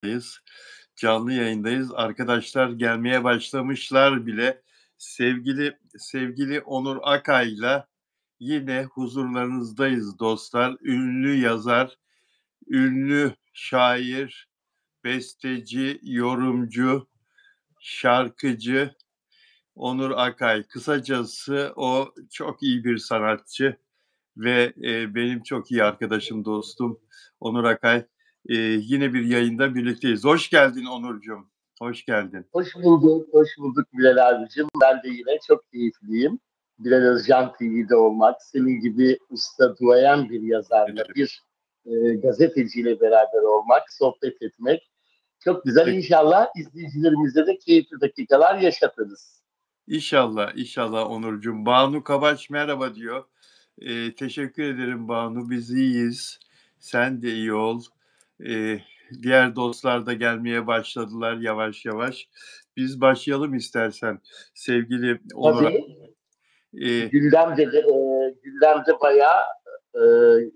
yayındayız. Canlı yayındayız. Arkadaşlar gelmeye başlamışlar bile. Sevgili Onur Akay'la yine huzurlarınızdayız dostlar. Ünlü yazar, ünlü şair, besteci, yorumcu, şarkıcı Onur Akay. Kısacası o çok iyi bir sanatçı ve benim çok iyi arkadaşım, dostum Onur Akay. Yine bir yayında birlikteyiz. Hoş geldin Onurcuğum. Hoş geldin. Hoş bulduk Bilal abicim. Ben de yine çok keyifliyim. Bilal Özcan TV'de olmak, senin gibi usta duayen bir yazarla, bir gazeteciyle beraber olmak, sohbet etmek çok güzel. İnşallah izleyicilerimize de keyifli dakikalar yaşatırız. İnşallah Onurcuğum. Banu Kabaç merhaba diyor. Teşekkür ederim Banu. Biz iyiyiz. Sen de iyi ol. Diğer dostlar da gelmeye başladılar yavaş yavaş. Biz başlayalım istersen sevgili Onur. Tabii. Gündemde bayağı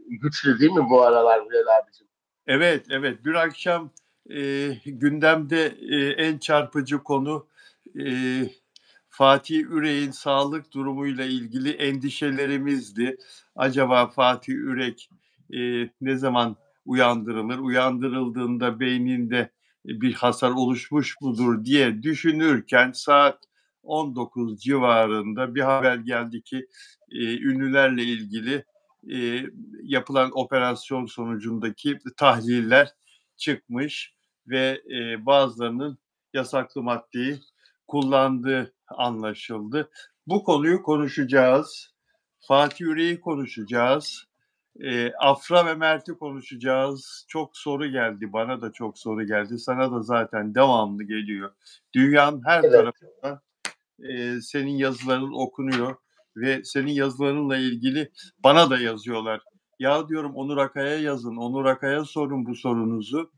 güçlü değil mi bu aralar Bilal abicim? Evet. Dün akşam gündemde en çarpıcı konu Fatih Ürek'in sağlık durumuyla ilgili endişelerimizdi. Acaba Fatih Ürek ne zaman uyandırılır? Uyandırıldığında beyninde bir hasar oluşmuş mudur diye düşünürken saat 19 civarında bir haber geldi ki ünlülerle ilgili yapılan operasyon sonucundaki tahliller çıkmış ve bazılarının yasaklı maddeyi kullandığı anlaşıldı. Bu konuyu konuşacağız. Fatih Yüreği konuşacağız. Afra ve Mert'i konuşacağız. Çok soru geldi. Bana da çok soru geldi. Sana da zaten devamlı geliyor. Dünyanın her tarafında senin yazıların okunuyor ve senin yazılarınla ilgili bana da yazıyorlar. Ya diyorum Onur Akay'a yazın, Onur Akay'a sorun bu sorunuzu.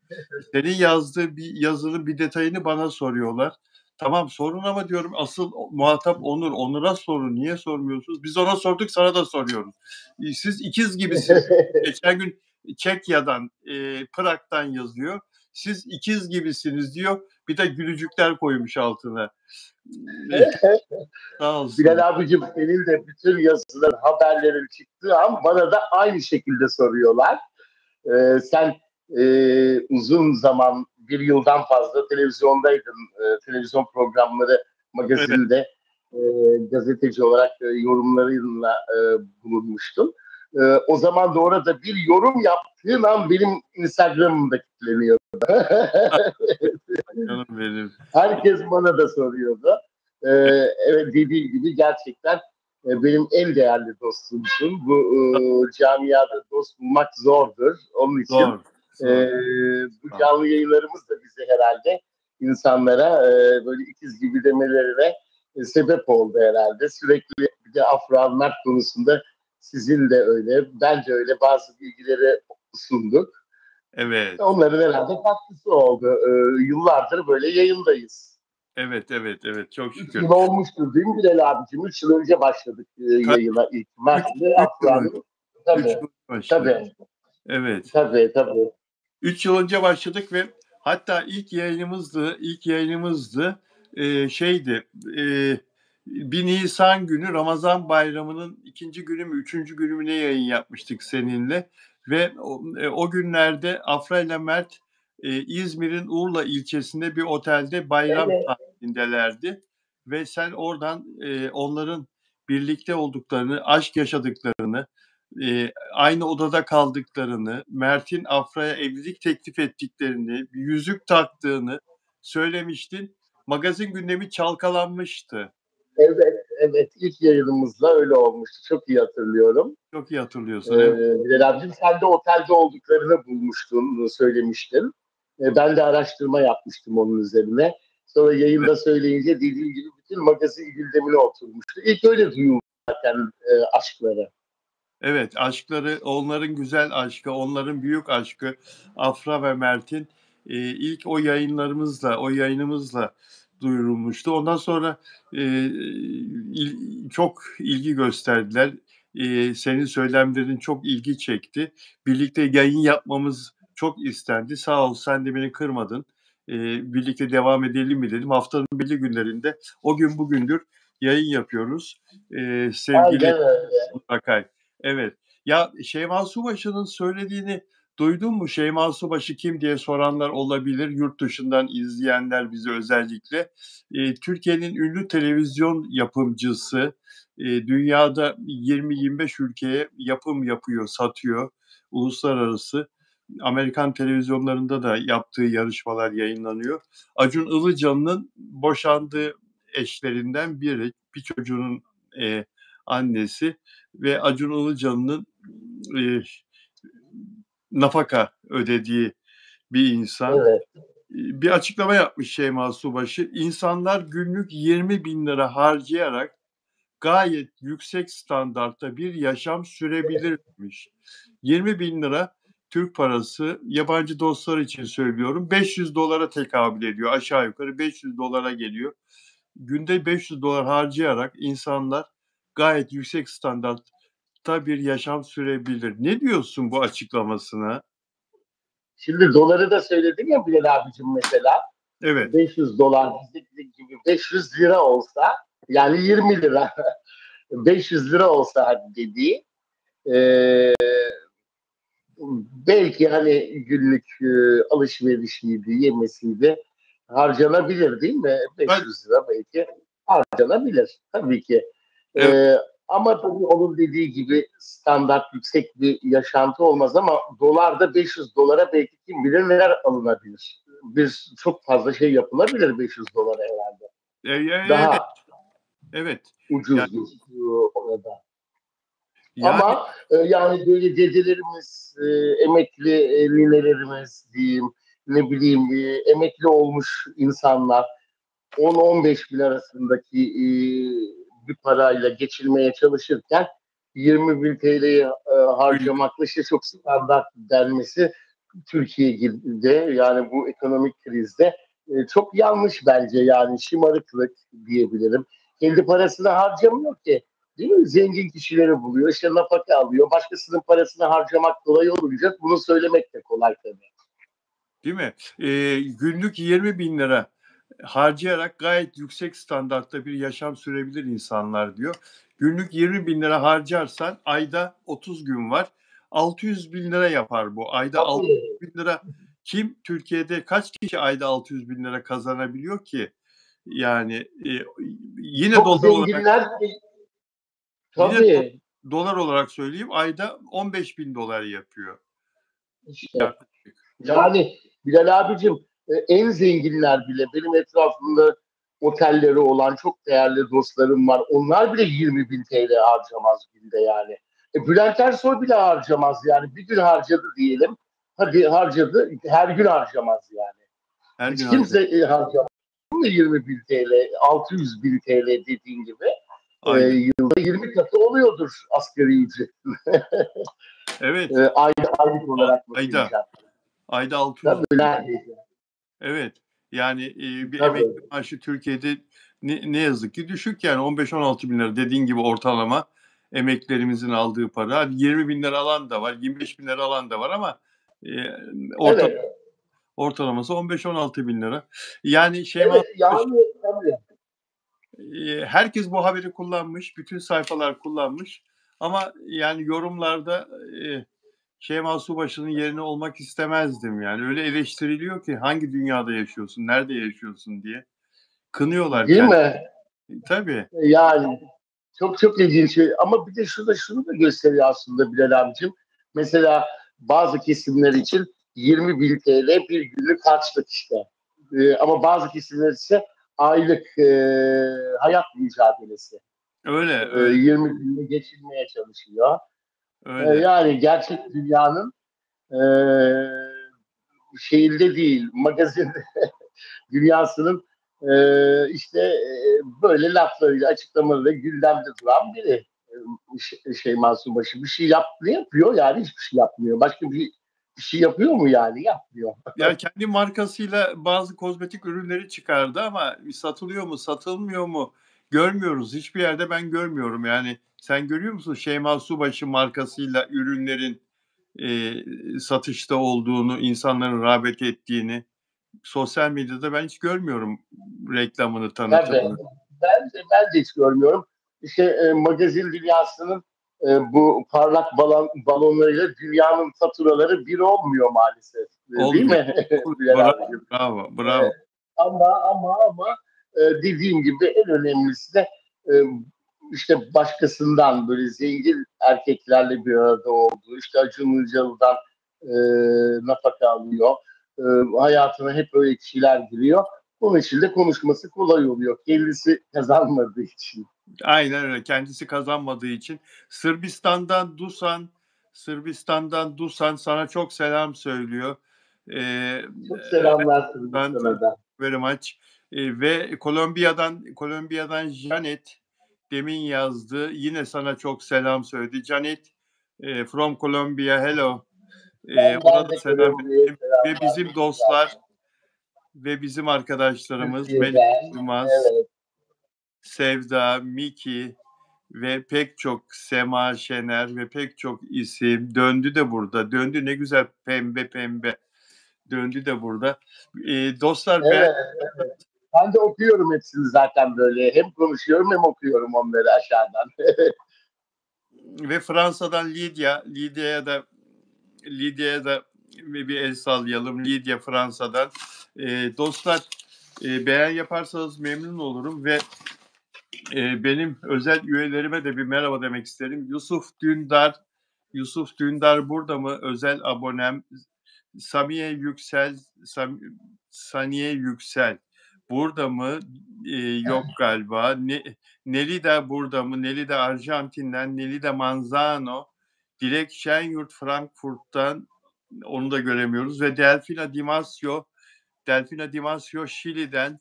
Senin yazdığı bir yazının bir detayını bana soruyorlar. Tamam sorun ama diyorum asıl muhatap Onur. Onur'a sorun. Niye sormuyorsunuz? Biz ona sorduk, sana da soruyoruz. Siz ikiz gibisiniz. Geçen gün Çekya'dan, Prag'dan yazıyor. Siz ikiz gibisiniz diyor. Bir de gülücükler koymuş altına. Sağ olsun. Bilal abicim senin de bütün yazıların, haberlerin çıktığı an bana da aynı şekilde soruyorlar. Sen uzun zaman, bir yıldan fazla televizyondaydın. Televizyon programları, magazinde gazeteci olarak yorumlarıyla bulunmuştun. O zaman da orada bir yorum yaptığın an benim Instagram'ımda kilitleniyordu. Canım benim. Herkes bana da soruyordu. Evet dediğim gibi gerçekten benim en değerli dostumsun. Bu camiada dost bulmak zordur. Onun için bu canlı yayınlarımız da bize herhalde insanlara böyle ikiz gibi demelerine sebep oldu herhalde. Sürekli bir de Afra Mert konusunda sizin de öyle, bence öyle bazı bilgileri sunduk. Evet. Onların herhalde katkısı oldu. Yıllardır böyle yayındayız. Evet. Çok şükür. 3 yıl olmuştur değil mi Bilal abicim? 3 yıl önce başladık yayına ilk. Mert'le Afra'nın. Tabii. Evet. Tabii. 3 yıl önce başladık ve hatta ilk yayınımızdı şeydi bir Nisan günü Ramazan bayramının 2. günü mü 3. günü mü ne yayın yapmıştık seninle ve o günlerde Afra ile Mert İzmir'in Urla ilçesinde bir otelde bayram tatilindelerdi ve sen oradan onların birlikte olduklarını, aşk yaşadıklarını, aynı odada kaldıklarını, Mert'in Afra'ya evlilik teklif ettiklerini, bir yüzük taktığını söylemiştin. Magazin gündemi çalkalanmıştı. Evet. İlk yayınımızda öyle olmuştu. Çok iyi hatırlıyorum. Çok iyi hatırlıyorsun. Evet. Bilal abicim sen de otelde olduklarını bulmuştun, söylemiştin. Ben de araştırma yapmıştım onun üzerine. Sonra yayında söyleyince dediğim gibi bütün magazin gündemine oturmuştu. İlk öyle duyuldu zaten aşkları. Evet, aşkları, onların güzel aşkı, onların büyük aşkı Afra ve Mert'in ilk o yayınımızla duyurulmuştu. Ondan sonra çok ilgi gösterdiler. Senin söylemlerin çok ilgi çekti. Birlikte yayın yapmamız çok istendi. Sağ ol sen de beni kırmadın. Birlikte devam edelim mi dedim. Haftanın belli günlerinde o gün bugündür yayın yapıyoruz. Sevgili Aynen öyle. Akay. Evet. Ya Şeyma Subaşı'nın söylediğini duydun mu? Şeyma Subaşı kim diye soranlar olabilir. Yurt dışından izleyenler bizi özellikle. Türkiye'nin ünlü televizyon yapımcısı. Dünyada 20-25 ülkeye yapım yapıyor, satıyor. Uluslararası. Amerikan televizyonlarında da yaptığı yarışmalar yayınlanıyor. Acun Ilıcalı'nın boşandığı eşlerinden biri. Bir çocuğunun annesi ve Acun Ilıcalı'nın nafaka ödediği bir insan. Evet. Bir açıklama yapmış Şeyma Subaşı. İnsanlar günlük 20.000 lira harcayarak gayet yüksek standartta bir yaşam sürebilir demiş. 20.000 lira Türk parası, yabancı dostlar için söylüyorum, 500 dolara tekabül ediyor. Aşağı yukarı 500 dolara geliyor. Günde 500 dolar harcayarak insanlar gayet yüksek standartta bir yaşam sürebilir. Ne diyorsun bu açıklamasına? Şimdi doları da söyledin ya Bilal abicim mesela. Evet, 500 dolar bizdeki gibi 500 lira olsa yani 20 lira 500 lira olsa hadi dediği e, belki hani günlük alışverişiydi, yemesiydi harcanabilir değil mi? ben 500 lira belki harcanabilir tabii ki. evet, E, ama tabii onun dediği gibi standart yüksek bir yaşantı olmaz ama dolarda 500 dolara belki kim bilir neler alınabilir. Bir çok fazla şey yapılabilir 500 dolara herhalde. evet, Daha evet. Yani, ucuzdur orada. yani Ama yani böyle dedelerimiz, emekli ninelerimiz diyeyim, ne bileyim emekli olmuş insanlar 10-15 bin arasındaki bir parayla geçirmeye çalışırken 20 bin TL'yi harcamakla işte çok standart denmesi Türkiye'de yani bu ekonomik krizde çok yanlış bence yani şımarıklık diyebilirim. Kendi parasını harcamıyor ki. Değil mi? Zengin kişileri buluyor, işte nafaka alıyor. Başkasının parasını harcamak kolay olunca bunu söylemek de kolay tabii. değil mi? Günlük 20.000 lira harcayarak gayet yüksek standartta bir yaşam sürebilir insanlar diyor. Günlük 20.000 lira harcarsan ayda 30 gün var. 600 bin lira yapar bu. Ayda 600 Tabii, bin lira kim Türkiye'de kaç kişi ayda 600 bin lira kazanabiliyor ki? Yani yine çok dolar olarak zenginler yine tabii dolar olarak söyleyeyim ayda 15 bin dolar yapıyor. işte. Yaklaşık. Yani Bilal abicim en zenginler bile benim etrafımda otelleri olan çok değerli dostlarım var. Onlar bile 20 bin TL harcamaz günde yani. Bülent Ersoy bile harcamaz yani. Bir gün harcadı diyelim. Hadi harcadı. Her gün harcamaz yani. Her Hiç gün harcıyor. kimse harcamaz. 20 bin TL, 600 bin TL dediğin gibi Aynen. yılda 20 katı oluyordur asgari ücret. Evet. Aylık olarak Ayda. bakınca. Ayda 600. Tabii neredeyse. Evet. Yani, bir Tabii. emekli maaşı Türkiye'de ne yazık ki düşük yani 15-16 bin lira dediğin gibi ortalama emeklilerimizin aldığı para. Hadi 20 bin lira alan da var, 25 bin lira alan da var ama, eee, orta Evet. ortalaması 15-16 bin lira. Yani Şeyma Evet. Yani tabii. herkes bu haberi kullanmış, bütün sayfalar kullanmış ama yani yorumlarda, Şeyma Subaşı'nın yerine olmak istemezdim yani. Öyle eleştiriliyor ki hangi dünyada yaşıyorsun, nerede yaşıyorsun diye. Kınıyorlar Değil kendilerini. mi? Tabii, Yani çok çok ilginç şey. Ama bir de şunu da gösteriyor aslında Bilal abicim. Mesela bazı kesimler için 20 bin TL bir günlük harçlık işte. Ama bazı kesimler ise aylık hayat mücadelesi. öyle, öyle, 20 binle geçinmeye çalışıyor. öyle. Yani gerçek dünyanın e, şeyinde değil, magazin dünyasının işte böyle laflarıyla, açıklamalarıyla gündemde duran biri. Şeyma Subaşı bir şey ne yapıyor yani hiçbir şey yapmıyor. Başka bir şey yapıyor mu yani? Yapmıyor. Ya, kendi markasıyla bazı kozmetik ürünleri çıkardı ama satılıyor mu, satılmıyor mu görmüyoruz. Hiçbir yerde ben görmüyorum. Yani sen görüyor musun Şeyma Subaşı markasıyla ürünlerin, satışta olduğunu, insanların rağbet ettiğini sosyal medyada ben hiç görmüyorum reklamını, Tabii. tanıtımını. Ben de hiç görmüyorum. İşte magazin dünyasının bu parlak balonlarıyla dünyanın faturaları bir olmuyor maalesef. Değil Olmuyor. mi Olmuyor. Bilal Bravo, abicim? bravo, E, bravo. ama dediğim gibi en önemlisi de e, işte başkasından böyle zengin erkeklerle bir arada olduğu, işte Acun Ilıcalı'dan e, nafaka alıyor. E, Hayatına hep öyle kişiler giriyor. Onun için de konuşması kolay oluyor. Kendisi kazanmadığı için. Aynen öyle. Kendisi kazanmadığı için. Sırbistan'dan Dusan, Sırbistan'dan Dusan sana çok selam söylüyor. Ee, Çok selamlar ben Sırbistan'a da. very much. Ve Kolombiya'dan Janet demin yazdı. Yine sana çok selam söyledi. Janet from Colombia, hello. Ona Ben da de selam Kolombiya'ya verelim. Ve selamlar. bizim dostlar ve bizim arkadaşlarımız Melih Türkiye'den. Yılmaz, Evet. Sevda, Miki ve pek çok Sema Şener ve pek çok isim döndü de burada. Döndü, ne güzel, pembe pembe döndü de burada. Dostlar, ben Evet. Ben de okuyorum hepsini zaten böyle. Hem konuşuyorum hem okuyorum onları aşağıdan. ve Fransa'dan Lidya'ya da bir el sallayalım. Lidya Fransa'dan. Dostlar, beğen yaparsanız memnun olurum ve benim özel üyelerime de bir merhaba demek isterim. Yusuf Dündar burada mı? Özel abonem. Samiye Yüksel, Saniye Yüksel burada mı? Yok galiba. Nelida burada mı? Nelida Arjantin'den, Nelida Manzano, Dilek Şenyurt Frankfurt'tan, onu da göremiyoruz ve Delfina Dimasio Şili'den.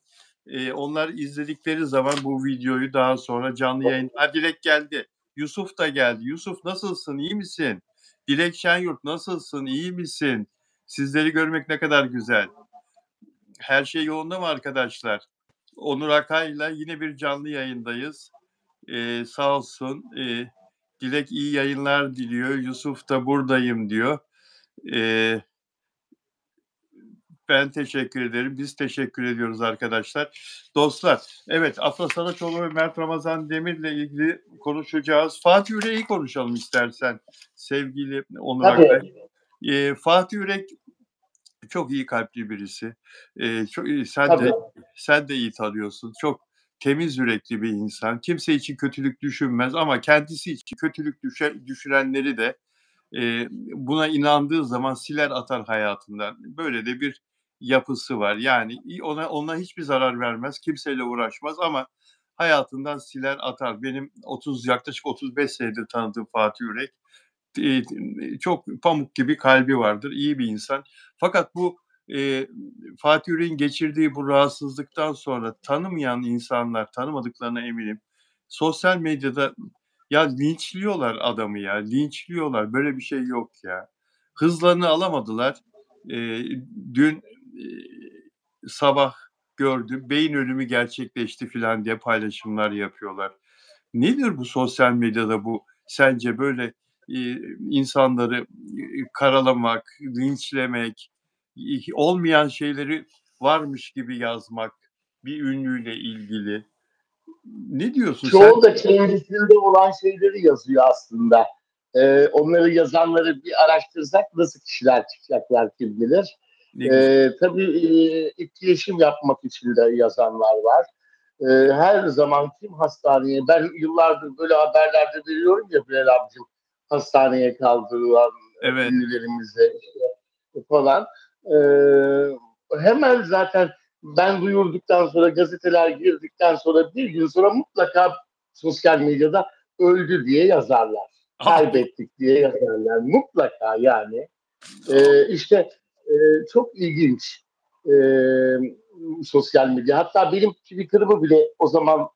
Onlar izledikleri zaman bu videoyu daha sonra canlı yayın. Dilek geldi. Yusuf da geldi. Yusuf, nasılsın? İyi misin? Dilek Şenyurt, nasılsın? İyi misin? Sizleri görmek ne kadar güzel. Her şey yolunda mı arkadaşlar? Onur Akay'la yine bir canlı yayındayız. Sağ olsun. Dilek iyi yayınlar diliyor. Yusuf da buradayım diyor. Ee, Ben teşekkür ederim. Biz teşekkür ediyoruz arkadaşlar. Dostlar, evet, Afra Saraçoğlu ve Mert Ramazan Demir'le ilgili konuşacağız. Fatih Ürek'i konuşalım istersen sevgili Onur Akay. Tabii. Fatih Ürek çok iyi kalpli birisi. Çok, Tabii. sen de iyi tanıyorsun. Çok temiz yürekli bir insan. Kimse için kötülük düşünmez ama kendisi için kötülük düşünenleri de buna inandığı zaman siler atar hayatından. Böyle de bir yapısı var. Yani ona hiçbir zarar vermez, kimseyle uğraşmaz ama hayatından siler atar. Benim yaklaşık 35 senedir tanıdığım Fatih Ürek, çok pamuk gibi kalbi vardır, iyi bir insan. Fakat bu Fatih Ürek'in geçirdiği bu rahatsızlıktan sonra tanımayan insanlar, tanımadıklarına eminim, sosyal medyada ya linçliyorlar adamı ya, linçliyorlar. Böyle bir şey yok ya. Hızlarını alamadılar. Dün sabah gördüm, beyin ölümü gerçekleşti filan diye paylaşımlar yapıyorlar. Nedir bu sosyal medyada bu sence böyle insanları karalamak, linçlemek, olmayan şeyleri varmış gibi yazmak bir ünlüyle ilgili? Ne diyorsun sen? Çoğu da kendisinde olan şeyleri yazıyor aslında. Onları yazanları bir araştırsak nasıl kişiler çıkacaklar kim bilir. Ne güzel. Tabii etkileşim yapmak için de yazanlar var. Her zaman kim hastaneye, ben yıllardır böyle haberlerde veriyorum ya Bilal abicim, hastaneye kaldırılan Evet. ünlülerimize işte falan. Hemen zaten ben duyurduktan sonra, gazeteler girdikten sonra bir gün sonra mutlaka sosyal medyada öldü diye yazarlar. Kaybettik diye yazarlar. Mutlaka yani. İşte çok ilginç sosyal medya. Hatta benim Twitter'ımı bile, o zaman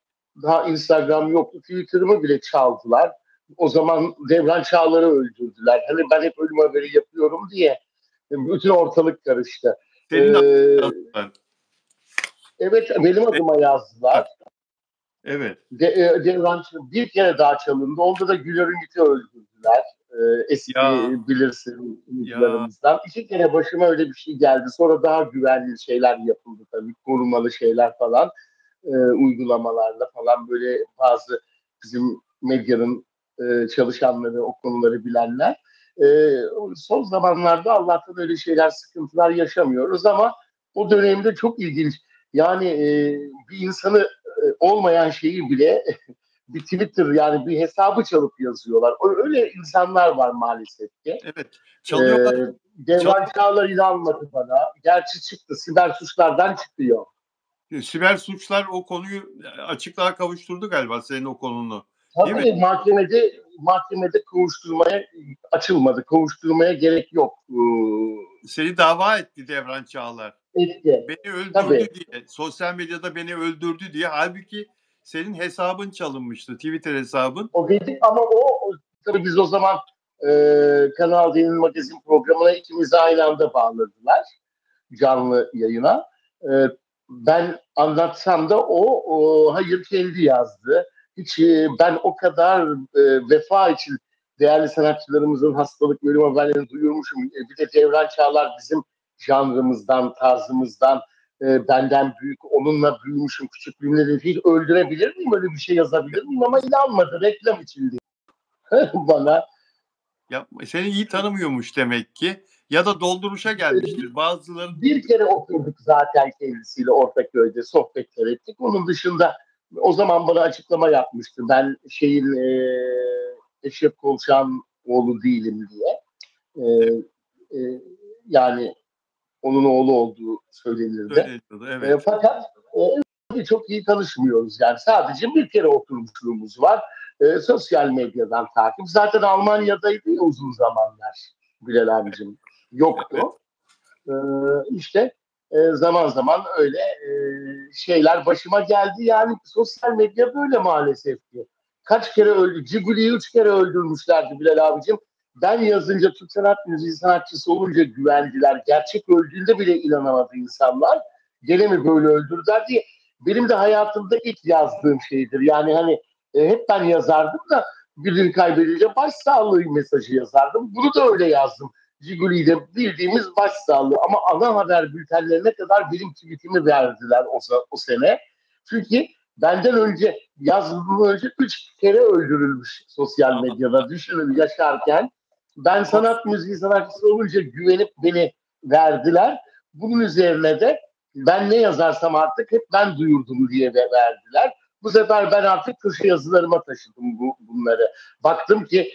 daha Instagram yoktu, Twitter'ımı bile çaldılar. O zaman Devran Çağlar'ı öldürdüler. Hani ben hep ölüm haberi yapıyorum diye bütün ortalık karıştı. Senin adın. Evet, benim adıma yazdılar. Evet. Devran bir kere daha çalındı. Onda da Güler Ümit'i öldürdüler. Eski Ya bilirsin ya sunucularımızdan. İki kere başıma öyle bir şey geldi. Sonra daha güvenli şeyler yapıldı tabii. Korumalı şeyler falan. Uygulamalarla falan böyle bazı bizim medyanın çalışanları, o konuları bilenler. E, Son zamanlarda Allah'tan öyle şeyler, sıkıntılar yaşamıyoruz ama o dönemde çok ilginç. Yani bir insanı olmayan şeyi bile bir Twitter yani bir hesabı çalıp yazıyorlar. Öyle insanlar var maalesef ki. evet, Ee, çalıyorlar. Devran Çağlar inanmadı bana. Gerçi çıktı. Siber suçlardan çıkıyor. Siber suçlar o konuyu açıklığa kavuşturdu galiba, senin o konunu. Değil mi? Tabii mahkemede kovuşturmaya açılmadı. Kovuşturmaya gerek yok. Seni dava etti Devran Çağlar. Etti. Beni öldürdü Tabii. diye. Sosyal medyada beni öldürdü diye. Halbuki senin hesabın çalınmıştı. Twitter hesabın. O dedik ama tabii biz o zaman Kanal D'nin magazin programına ikimizi aynı anda bağladılar. Canlı yayına. Ben anlatsam da hayır kendi yazdı. Hiç ben o kadar vefa için değerli sanatçılarımızın hastalık ölüm haberlerini duyurmuşum. Bir de Devran Çağlar bizim janrımızdan, tarzımızdan benden büyük, onunla büyümüşüm küçüklüğümde de değil. Öldürebilir miyim? Öyle bir şey yazabilir miyim? Ama inanmadı. Reklam için bana. Ya, seni iyi tanımıyormuş demek ki. Ya da dolduruşa gelmiştir. Bazıları Bir kere oturduk zaten kendisiyle Ortaköy'de sohbetler ettik. Onun dışında o zaman bana açıklama yapmıştı. Ben Eşref Kolçak'ın oğlu değilim diye. E, e, Yani onun oğlu olduğu söylenirdi. söyleniyordu. Evet. Fakat çok iyi tanışmıyoruz. Yani sadece bir kere oturmuşluğumuz var. Sosyal medyadan takip. Zaten Almanya'daydı ya uzun zamanlar Bilal abicim. Yoktu. Evet. Ee, işte zaman zaman öyle şeyler başıma geldi. Yani sosyal medya böyle maalesef ki. Kaç kere öldü? Ciguli'yi 3 kere öldürmüşlerdi Bilal abicim. Ben yazınca Türk sanat müziği sanatçısı olunca güvendiler. Gerçek öldüğünde bile inanamadı insanlar. Gene mi böyle öldürdüler diye. Benim de hayatımda ilk yazdığım şeydir. Yani hani hep ben yazardım da birini kaybedince başsağlığı mesajı yazardım. Bunu da öyle yazdım. Jiguli'de bildiğimiz başsağlığı ama ana haber bültenlerine kadar benim tweetimi verdiler o sene. Çünkü benden önce yazılımdan önce 3 kere öldürülmüş sosyal Ama medyada. Düşünün yaşarken ben sanat müziği sanatçısı olunca güvenip beni verdiler. Bunun üzerine de ben ne yazarsam artık hep ben duyurdum diye de verdiler. Bu sefer ben artık köşe yazılarıma taşıdım bunları. Baktım ki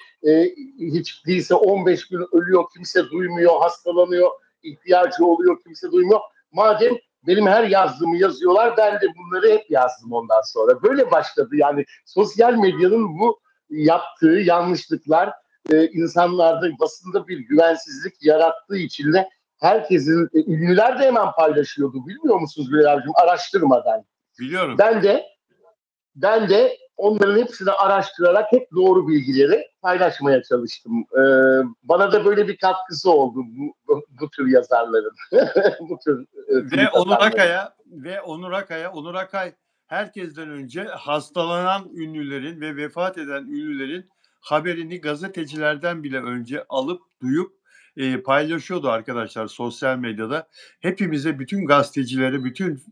hiç değilse 15 gün ölüyor, kimse duymuyor, hastalanıyor, ihtiyacı oluyor, kimse duymuyor. Madem benim her yazdığımı yazıyorlar, ben de bunları hep yazdım ondan sonra. Böyle başladı yani sosyal medyanın bu yaptığı yanlışlıklar insanlarda, basında bir güvensizlik yarattığı için de herkesin, ünlüler de hemen paylaşıyordu. Bilmiyor musunuz Bilal'cim? Araştırmadan. biliyorum. Ben de ben de onların hepsini araştırarak hep doğru bilgileri paylaşmaya çalıştım. Bana da böyle bir katkısı oldu bu tür yazarların, bu tür Ve tweet Onur atanların. Akay'a Onur Akay herkesten önce hastalanan ünlülerin ve vefat eden ünlülerin haberini gazetecilerden bile önce alıp duyup paylaşıyordu arkadaşlar sosyal medyada. Hepimize, bütün gazetecilere, bütün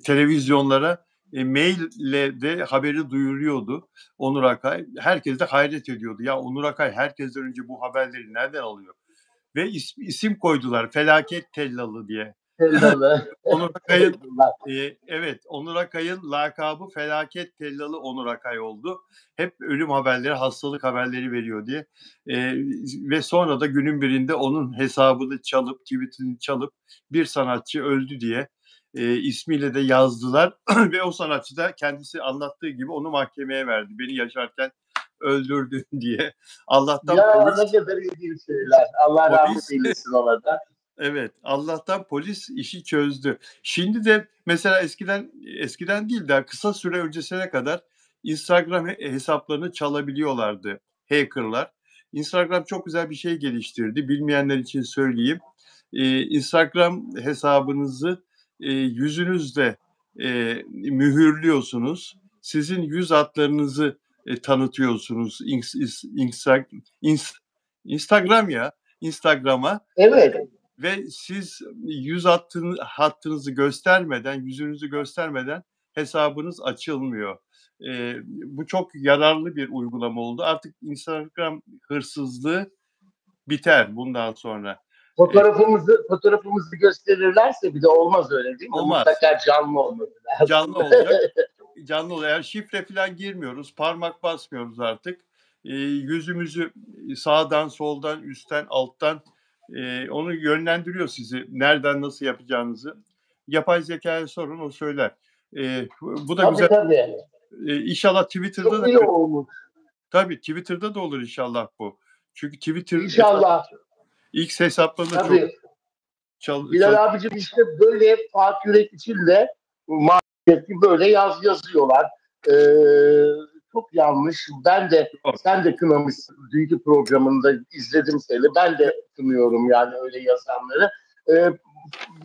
televizyonlara maille de haberi duyuruyordu Onur Akay. Herkes de hayret ediyordu. Ya Onur Akay herkesten önce bu haberleri nereden alıyor? Ve isim koydular, Felaket Tellalı diye. Tellalı Onur Akay'ın koydular. evet, Onur Akay'ın lakabı Felaket Tellalı Onur Akay oldu. Hep ölüm haberleri, hastalık haberleri veriyor diye. Ve sonra da günün birinde onun hesabını çalıp, tweetini çalıp bir sanatçı öldü diye ismiyle de yazdılar ve o sanatçı da kendisi anlattığı gibi onu mahkemeye verdi. Beni yaşarken öldürdün diye. Allah'tan Ya ne kadar ilginç şeyler. Allah rahmet polis eylesin ona da. Evet, Allah'tan polis işi çözdü. Şimdi de mesela eskiden değil de kısa süre öncesine kadar Instagram hesaplarını çalabiliyorlardı hacker'lar. Instagram çok güzel bir şey geliştirdi. Bilmeyenler için söyleyeyim. Instagram hesabınızı yüzünüzle mühürlüyorsunuz. Sizin yüz hatlarınızı tanıtıyorsunuz. Instagram ya, Instagram'a Evet. ve siz hattınızı göstermeden, yüzünüzü göstermeden hesabınız açılmıyor. Bu çok yararlı bir uygulama oldu. Artık Instagram hırsızlığı biter bundan sonra. Fotoğrafımızı gösterirlerse bir de olmaz, öyle değil mi? Olmaz. Mutlaka canlı olması lazım. Canlı olacak. Canlı olacak. Yani şifre falan girmiyoruz. Parmak basmıyoruz artık. Yüzümüzü sağdan, soldan, üstten, alttan onu yönlendiriyor sizi. Nereden nasıl yapacağınızı. Yapay zekâya sorun, o söyler. Bu da Tabii güzel. tabii. İnşallah Twitter'da da Çok iyi olmuş. tabii Twitter'da da olur inşallah bu. Çünkü Twitter İnşallah. X hesaplarında çok Tabii. Bilal abicim, işte böyle Fatih Yürek için de maalesef ki böyle yazıyorlar. Çok yanlış. Ben de, sen de kınamışsın. Dünkü programında izledim seni. Ben de kınıyorum yani öyle yazanları.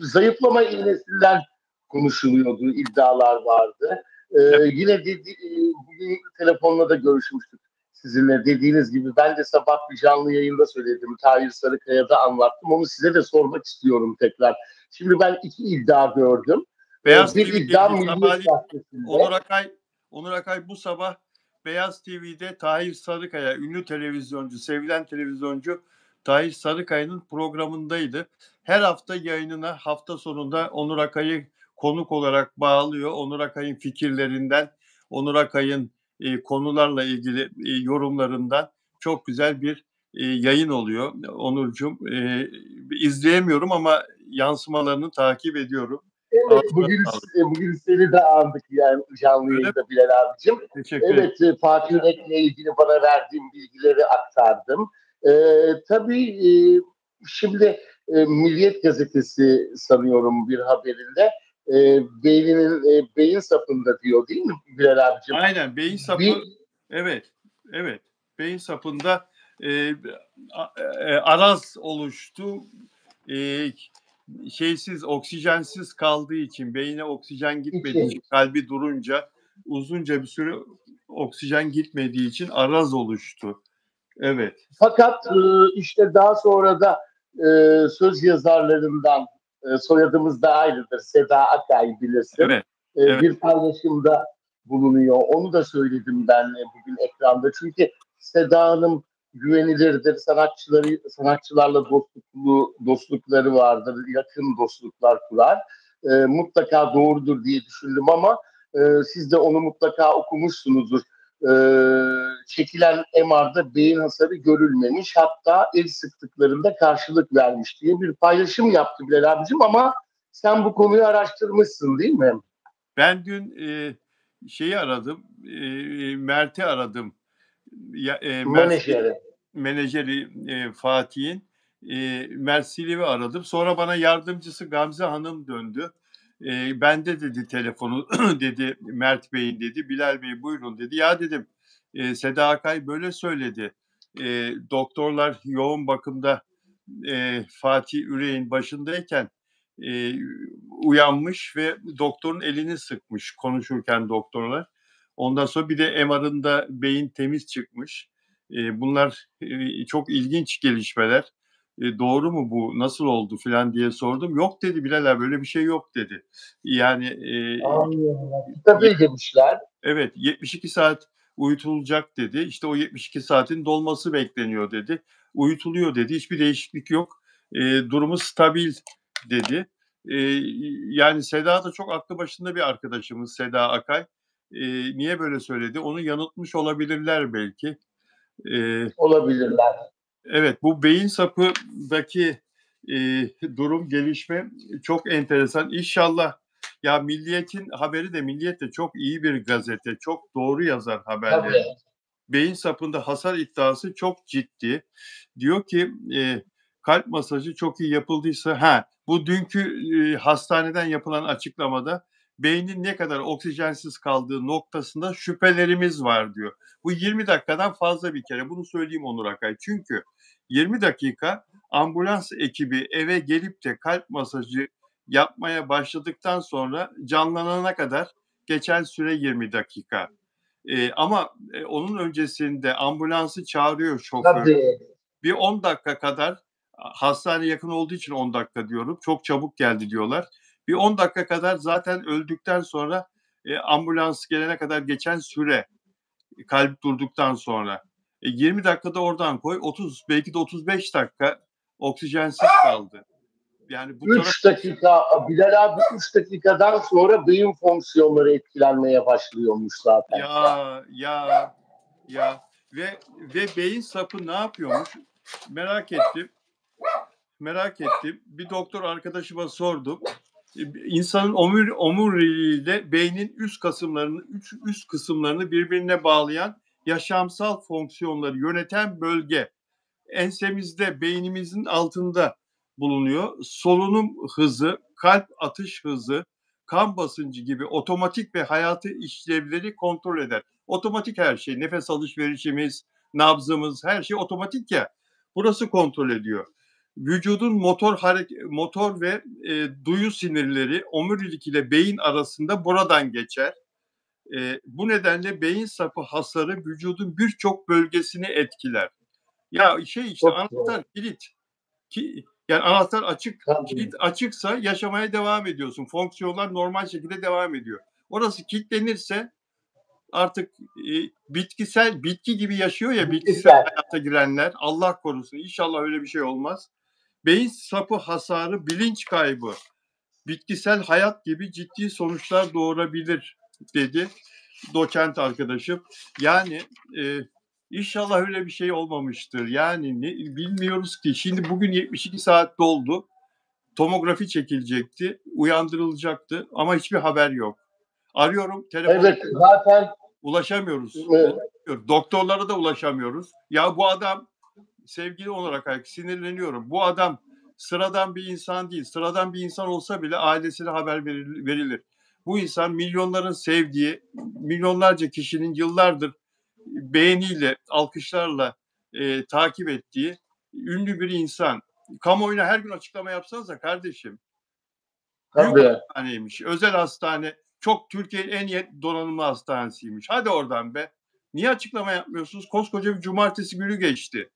Zayıflama iğnesinden konuşuluyordu, iddialar vardı. Yine bugün telefonla da görüşmüştük sizinle. Dediğiniz gibi ben de sabah bir canlı yayında söyledim. Tahir Sarıkaya'da anlattım. Onu size de sormak istiyorum tekrar. Şimdi ben iki iddia gördüm. Beyaz Bir iddia TV'de Milliyet Gazetesi'nde. Onur Akay bu sabah Beyaz TV'de Tahir Sarıkaya, ünlü televizyoncu, sevilen televizyoncu Tahir Sarıkaya'nın programındaydı. Her hafta yayınına hafta sonunda Onur Akay'ı konuk olarak bağlıyor. Onur Akay'ın fikirlerinden, Onur Akay'ın konularla ilgili yorumlarından çok güzel bir yayın oluyor. Onurcuğum, izleyemiyorum ama yansımalarını takip ediyorum. Evet, bugün seni de andık yani canlı Öyle mi? yayında Bilal abicim. Teşekkür ederim. Evet, Fatih Yürek'le ilgili bana verdiğim bilgileri aktardım. Tabii şimdi Milliyet Gazetesi sanıyorum bir haberinde beyin sapında diyor değil mi Bilal abicim? Aynen, beyin sapı. Evet, evet. Beyin sapında araz oluştu. E, oksijensiz kaldığı için, beyine oksijen gitmediği için, kalbi durunca, uzunca bir süre oksijen gitmediği için araz oluştu. Evet. Fakat işte daha sonra da söz yazarlarından soyadımız da aynıdır. Seda Akay bilirsin. Evet. Evet. Bir paylaşımda bulunuyor. Onu da söyledim ben bugün ekranda. Çünkü Seda Hanım güvenilirdir. Sanatçılarla dostlukları vardır. Yakın dostluklar kurar. Mutlaka doğrudur diye düşündüm ama siz de onu mutlaka okumuşsunuzdur. Çekilen MR'da beyin hasarı görülmemiş. Hatta el sıktıklarında karşılık vermiş diye bir paylaşım yaptı Bilal abicim, ama sen bu konuyu araştırmışsın değil mi? Ben dün şeyi aradım, Mert'i aradım. Menajeri Fatih'in. Mert Siliv'i aradım. Sonra bana yardımcısı Gamze Hanım döndü. Bende dedi telefonu dedi, Mert Bey'in dedi. Bilal Bey buyurun dedi. Ya dedim, Seda Akay böyle söyledi. Doktorlar yoğun bakımda Fatih Ürek'in başındayken uyanmış ve doktorun elini sıkmış konuşurken doktorlar. Ondan sonra bir de MR'ında beyin temiz çıkmış. Bunlar çok ilginç gelişmeler. Doğru mu bu? Nasıl oldu filan diye sordum. Yok dedi Bilal abi, böyle bir şey yok dedi. Yani tabii demişler. evet, 72 saat uyutulacak dedi. İşte o 72 saatin dolması bekleniyor dedi. Uyutuluyor dedi. Hiçbir değişiklik yok. Durumu stabil dedi. Yani Seda da çok aklı başında bir arkadaşımız, Seda Akay. Niye böyle söyledi? Onu yanıltmış olabilirler belki. Olabilirler. Evet, bu beyin sapındaki durum, gelişme çok enteresan. İnşallah, ya Milliyet'in haberi de, Milliyet de çok iyi bir gazete. Çok doğru yazar haberleri. Tabii. Beyin sapında hasar iddiası çok ciddi. Diyor ki kalp masajı çok iyi yapıldıysa, bu dünkü hastaneden yapılan açıklamada beynin ne kadar oksijensiz kaldığı noktasında şüphelerimiz var diyor. Bu 20 dakikadan fazla bir kere. Bunu söyleyeyim Onur Akay. Çünkü 20 dakika ambulans ekibi eve gelip de kalp masajı yapmaya başladıktan sonra canlanana kadar geçen süre 20 dakika. Ama onun öncesinde ambulansı çağırıyor şoför. Tabii. Bir 10 dakika kadar, hastane yakın olduğu için 10 dakika diyorum. Çok çabuk geldi diyorlar. Bir 10 dakika kadar zaten öldükten sonra ambulans gelene kadar geçen süre, kalp durduktan sonra. 20 dakikada oradan koy, 30 belki de 35 dakika oksijensiz kaldı. Yani bu taraf 3 dakika, Bilal abi 3 dakikadan sonra beyin fonksiyonları etkilenmeye başlıyormuş zaten. ya ve beyin sapı ne yapıyormuş? Merak ettim. Merak ettim. Bir doktor arkadaşıma sordum. İnsanın omuriliğiyle beynin üst kısımlarını birbirine bağlayan yaşamsal fonksiyonları yöneten bölge ensemizde, beynimizin altında bulunuyor. Solunum hızı, kalp atış hızı, kan basıncı gibi otomatik ve hayati işlevleri kontrol eder. Otomatik her şey, nefes alışverişimiz, nabzımız, her şey otomatik ya. Burası kontrol ediyor. Vücudun motor ve duyu sinirleri omurilik ile beyin arasında buradan geçer. Bu nedenle beyin sapı hasarı vücudun birçok bölgesini etkiler. Ya işte Çok zor. anahtar kilit. Yani anahtar açık, Tabii. kilit açıksa yaşamaya devam ediyorsun. Fonksiyonlar normal şekilde devam ediyor. Orası kilitlenirse artık bitki gibi yaşıyor ya, bitkisel Güzel. hayata girenler. Allah korusun. İnşallah öyle bir şey olmaz. Beyin sapı hasarı, bilinç kaybı, bitkisel hayat gibi ciddi sonuçlar doğurabilir dedi doçent arkadaşım. Yani inşallah öyle bir şey olmamıştır. Yani bilmiyoruz ki. Şimdi bugün 72 saat doldu. Tomografi çekilecekti, uyandırılacaktı ama hiçbir haber yok. Arıyorum, telefon Evet, zaten ulaşamıyoruz. Doktorlara da ulaşamıyoruz. Ya bu adam, sevgili olarak sinirleniyorum. Bu adam sıradan bir insan değil. Sıradan bir insan olsa bile ailesine haber verilir. Bu insan milyonların sevdiği, milyonlarca kişinin yıllardır beğeniyle, alkışlarla takip ettiği ünlü bir insan. Kamuoyuna her gün açıklama yapsanıza kardeşim. Büyük tabii. hastaneymiş, özel hastane, çok Türkiye'nin en iyi donanımlı hastanesiymiş. Hadi oradan be. Niye açıklama yapmıyorsunuz? Koskoca bir cumartesi günü geçti.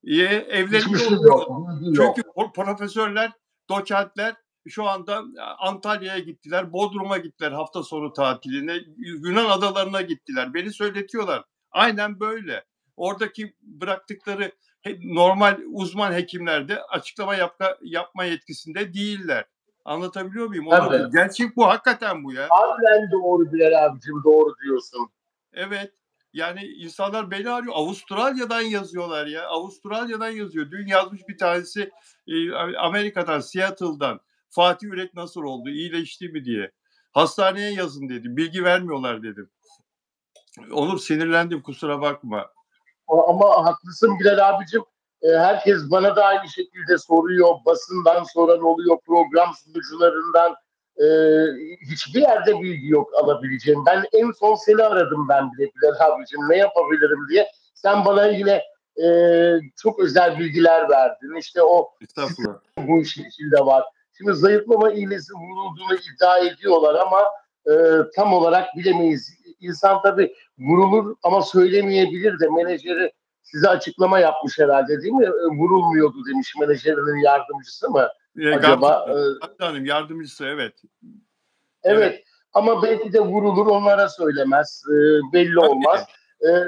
Hiçbir Evlerinde şey yok. oturuyorlar. Bilgi Çünkü yok. profesörler, doçentler şu anda Antalya'ya gittiler, Bodrum'a gittiler hafta sonu tatiline, Yunan adalarına gittiler. Beni söyletiyorlar. Aynen böyle. Oradaki bıraktıkları normal uzman hekimler de açıklama yapma yetkisinde değiller. Anlatabiliyor muyum? Tabii. Gerçek bu, hakikaten bu ya. Harbiden doğru Bilal abicim, doğru diyorsun. Evet. Yani insanlar beni arıyor. Avustralya'dan yazıyorlar ya. Avustralya'dan yazıyor. Dün yazmış bir tanesi Amerika'dan, Seattle'dan. Fatih Ürek nasıl oldu? İyileşti mi diye. Hastaneye yazın dedim. Bilgi vermiyorlar dedim. Onur, sinirlendim, kusura bakma. Ama haklısın Bilal abicim. Herkes bana da aynı şekilde soruyor. Basından soran oluyor, program sunucularından. E, Hiçbir yerde bilgi yok alabileceğim. Ben en son seni aradım ben bile Bilal abicim. Ne yapabilirim diye. Sen bana yine çok özel bilgiler verdin. İşte o Estağfurullah. bu işin içinde var. Şimdi zayıflama iğnesi vurulduğunu iddia ediyorlar ama tam olarak bilemeyiz. İnsan tabii vurulur ama söylemeyebilir de menajeri size açıklama yapmış herhalde değil mi? Vurulmuyordu demiş menajerinin yardımcısı mı Gamze acaba? Hanım yardımcısı, evet. Evet. Evet ama belki de vurulur onlara söylemez. Belli olmaz. Tabii. E,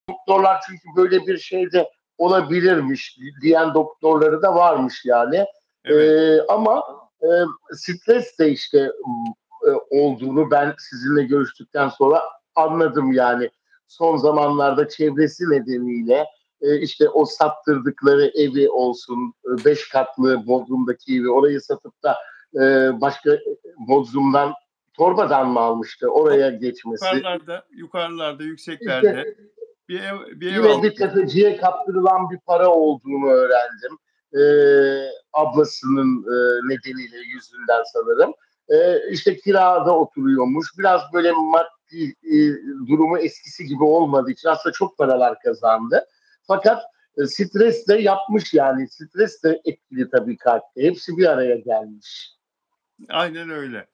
Doktorlar çünkü böyle bir şey de olabilirmiş diyen doktorları da varmış yani. Evet. Ama stres de işte olduğunu ben sizinle görüştükten sonra anladım yani. Son zamanlarda çevresi nedeniyle işte o sattırdıkları evi olsun, 5 katlı Bodrum'daki evi, orayı satıp da başka Bodrum'dan torbadan mı almıştı oraya geçmesi. Yukarılarda, yükseklerde İşte bir ev yine aldı. bir tefeciye kaptırılan bir para olduğunu öğrendim. Ablasının nedeniyle, yüzünden sanırım. İşte kirada oturuyormuş. Biraz böyle maddi durumu eskisi gibi olmadığı için aslında çok paralar kazandı. Fakat stres de yapmış yani. Stres de etkili tabii kalpte. Hepsi bir araya gelmiş. Aynen öyle.